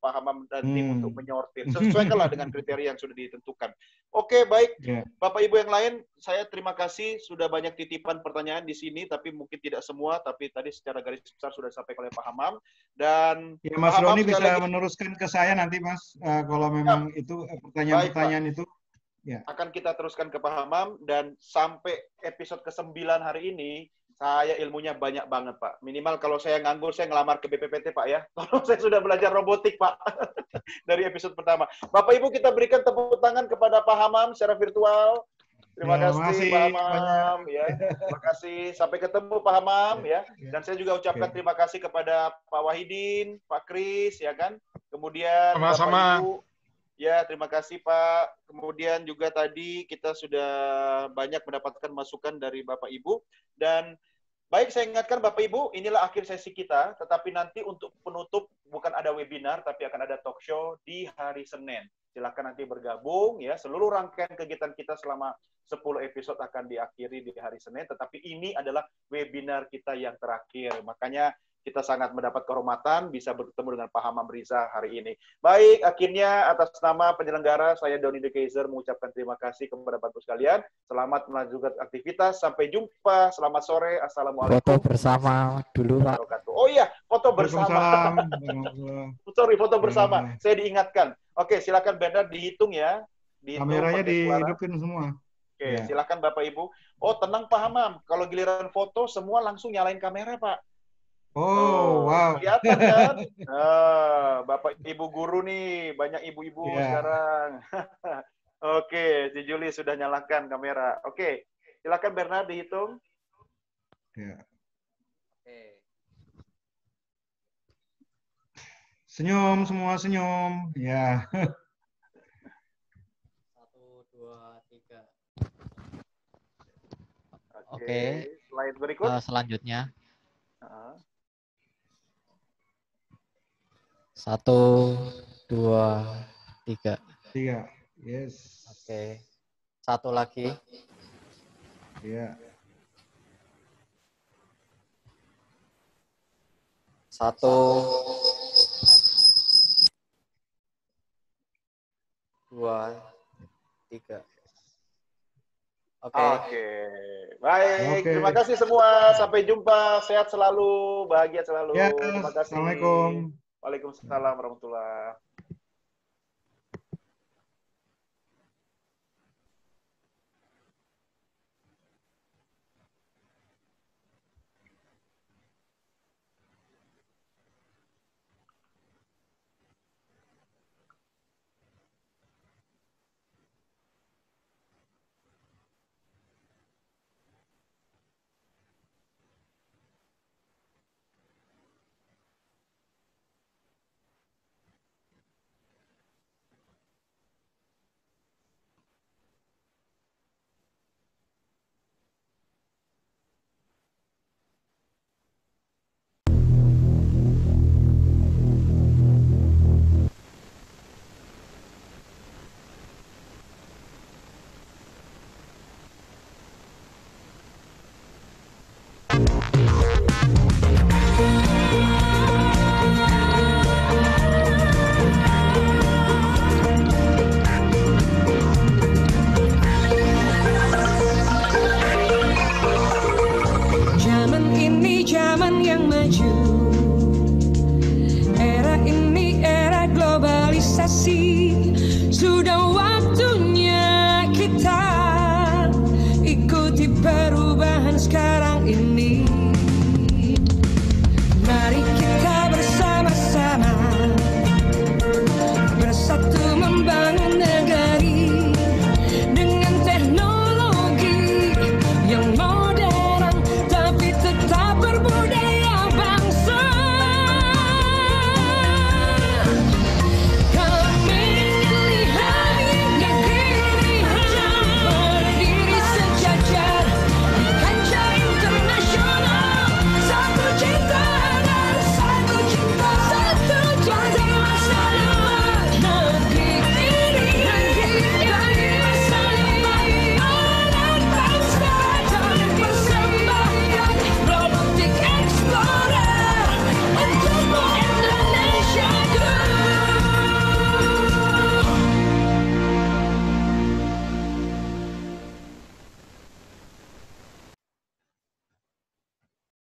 Pak Hamam dan tim untuk menyortir. Sesuaikanlah dengan kriteria yang sudah ditentukan. Oke, baik. Bapak Ibu yang lain, saya terima kasih sudah banyak titipan pertanyaan di sini tapi mungkin tidak semua, tapi tadi secara garis besar sudah disampaikan oleh Pak Hamam dan ya, Mas Roni bisa meneruskan ke saya nanti Mas kalau memang itu pertanyaan-pertanyaan itu ya. Akan kita teruskan ke Pak Hamam dan sampai episode ke-9 hari ini saya ilmunya banyak banget, Pak. Minimal kalau saya nganggur, saya ngelamar ke BPPT, Pak, ya. Kalau saya sudah belajar robotik, Pak. Dari episode pertama. Bapak Ibu, kita berikan tepuk tangan kepada Pak Hamam secara virtual. Terima kasih, Pak Hamam. Ya. Terima kasih. Sampai ketemu, Pak Hamam. Ya. Dan saya juga ucapkan terima kasih kepada Pak Wahidin, Pak Kris, ya kan. Kemudian Bapak Ibu. Ya, terima kasih, Pak. Kemudian juga tadi kita sudah banyak mendapatkan masukan dari Bapak Ibu. Dan baik, saya ingatkan Bapak Ibu, inilah akhir sesi kita, tetapi nanti untuk penutup bukan ada webinar, tapi akan ada talk show di hari Senin. Silakan nanti bergabung, ya. Seluruh rangkaian kegiatan kita selama 10 episode akan diakhiri di hari Senin, tetapi ini adalah webinar kita yang terakhir. Makanya kita sangat mendapat kehormatan bisa bertemu dengan Pak Hamam Riza hari ini. Baik, akhirnya atas nama penyelenggara, saya Doni De Keizer mengucapkan terima kasih kepada Bapak Sekalian. Selamat melanjutkan aktivitas. Sampai jumpa. Selamat sore. Assalamualaikum. Foto bersama dulu, Pak. Oh iya, foto bersama. Sorry, foto bersama. Saya diingatkan. Oke, silakan Bernard dihitung ya. Dihitung kameranya dihidupin semua. Oke, silakan Bapak Ibu. Oh, tenang Pak Hamam. Kalau giliran foto, semua langsung nyalain kamera, Pak. Oh, wow. Kelihatan kan? Bapak Ibu guru nih, banyak ibu-ibu sekarang. Oke, si Juli sudah nyalakan kamera. Oke, silakan Bernard dihitung. Ya. Senyum, semua senyum. Ya. 1, 2, 3. Oke. Slide berikut. Selanjutnya. 1, 2, 3. 3. Yes. Oke. Satu lagi. Iya. 1, 2, 3. Oke. Baik. Terima kasih semua. Sampai jumpa. Sehat selalu, bahagia selalu. Ya, Terima kasih. Assalamualaikum. Waalaikumsalam warahmatullahi wabarakatuh.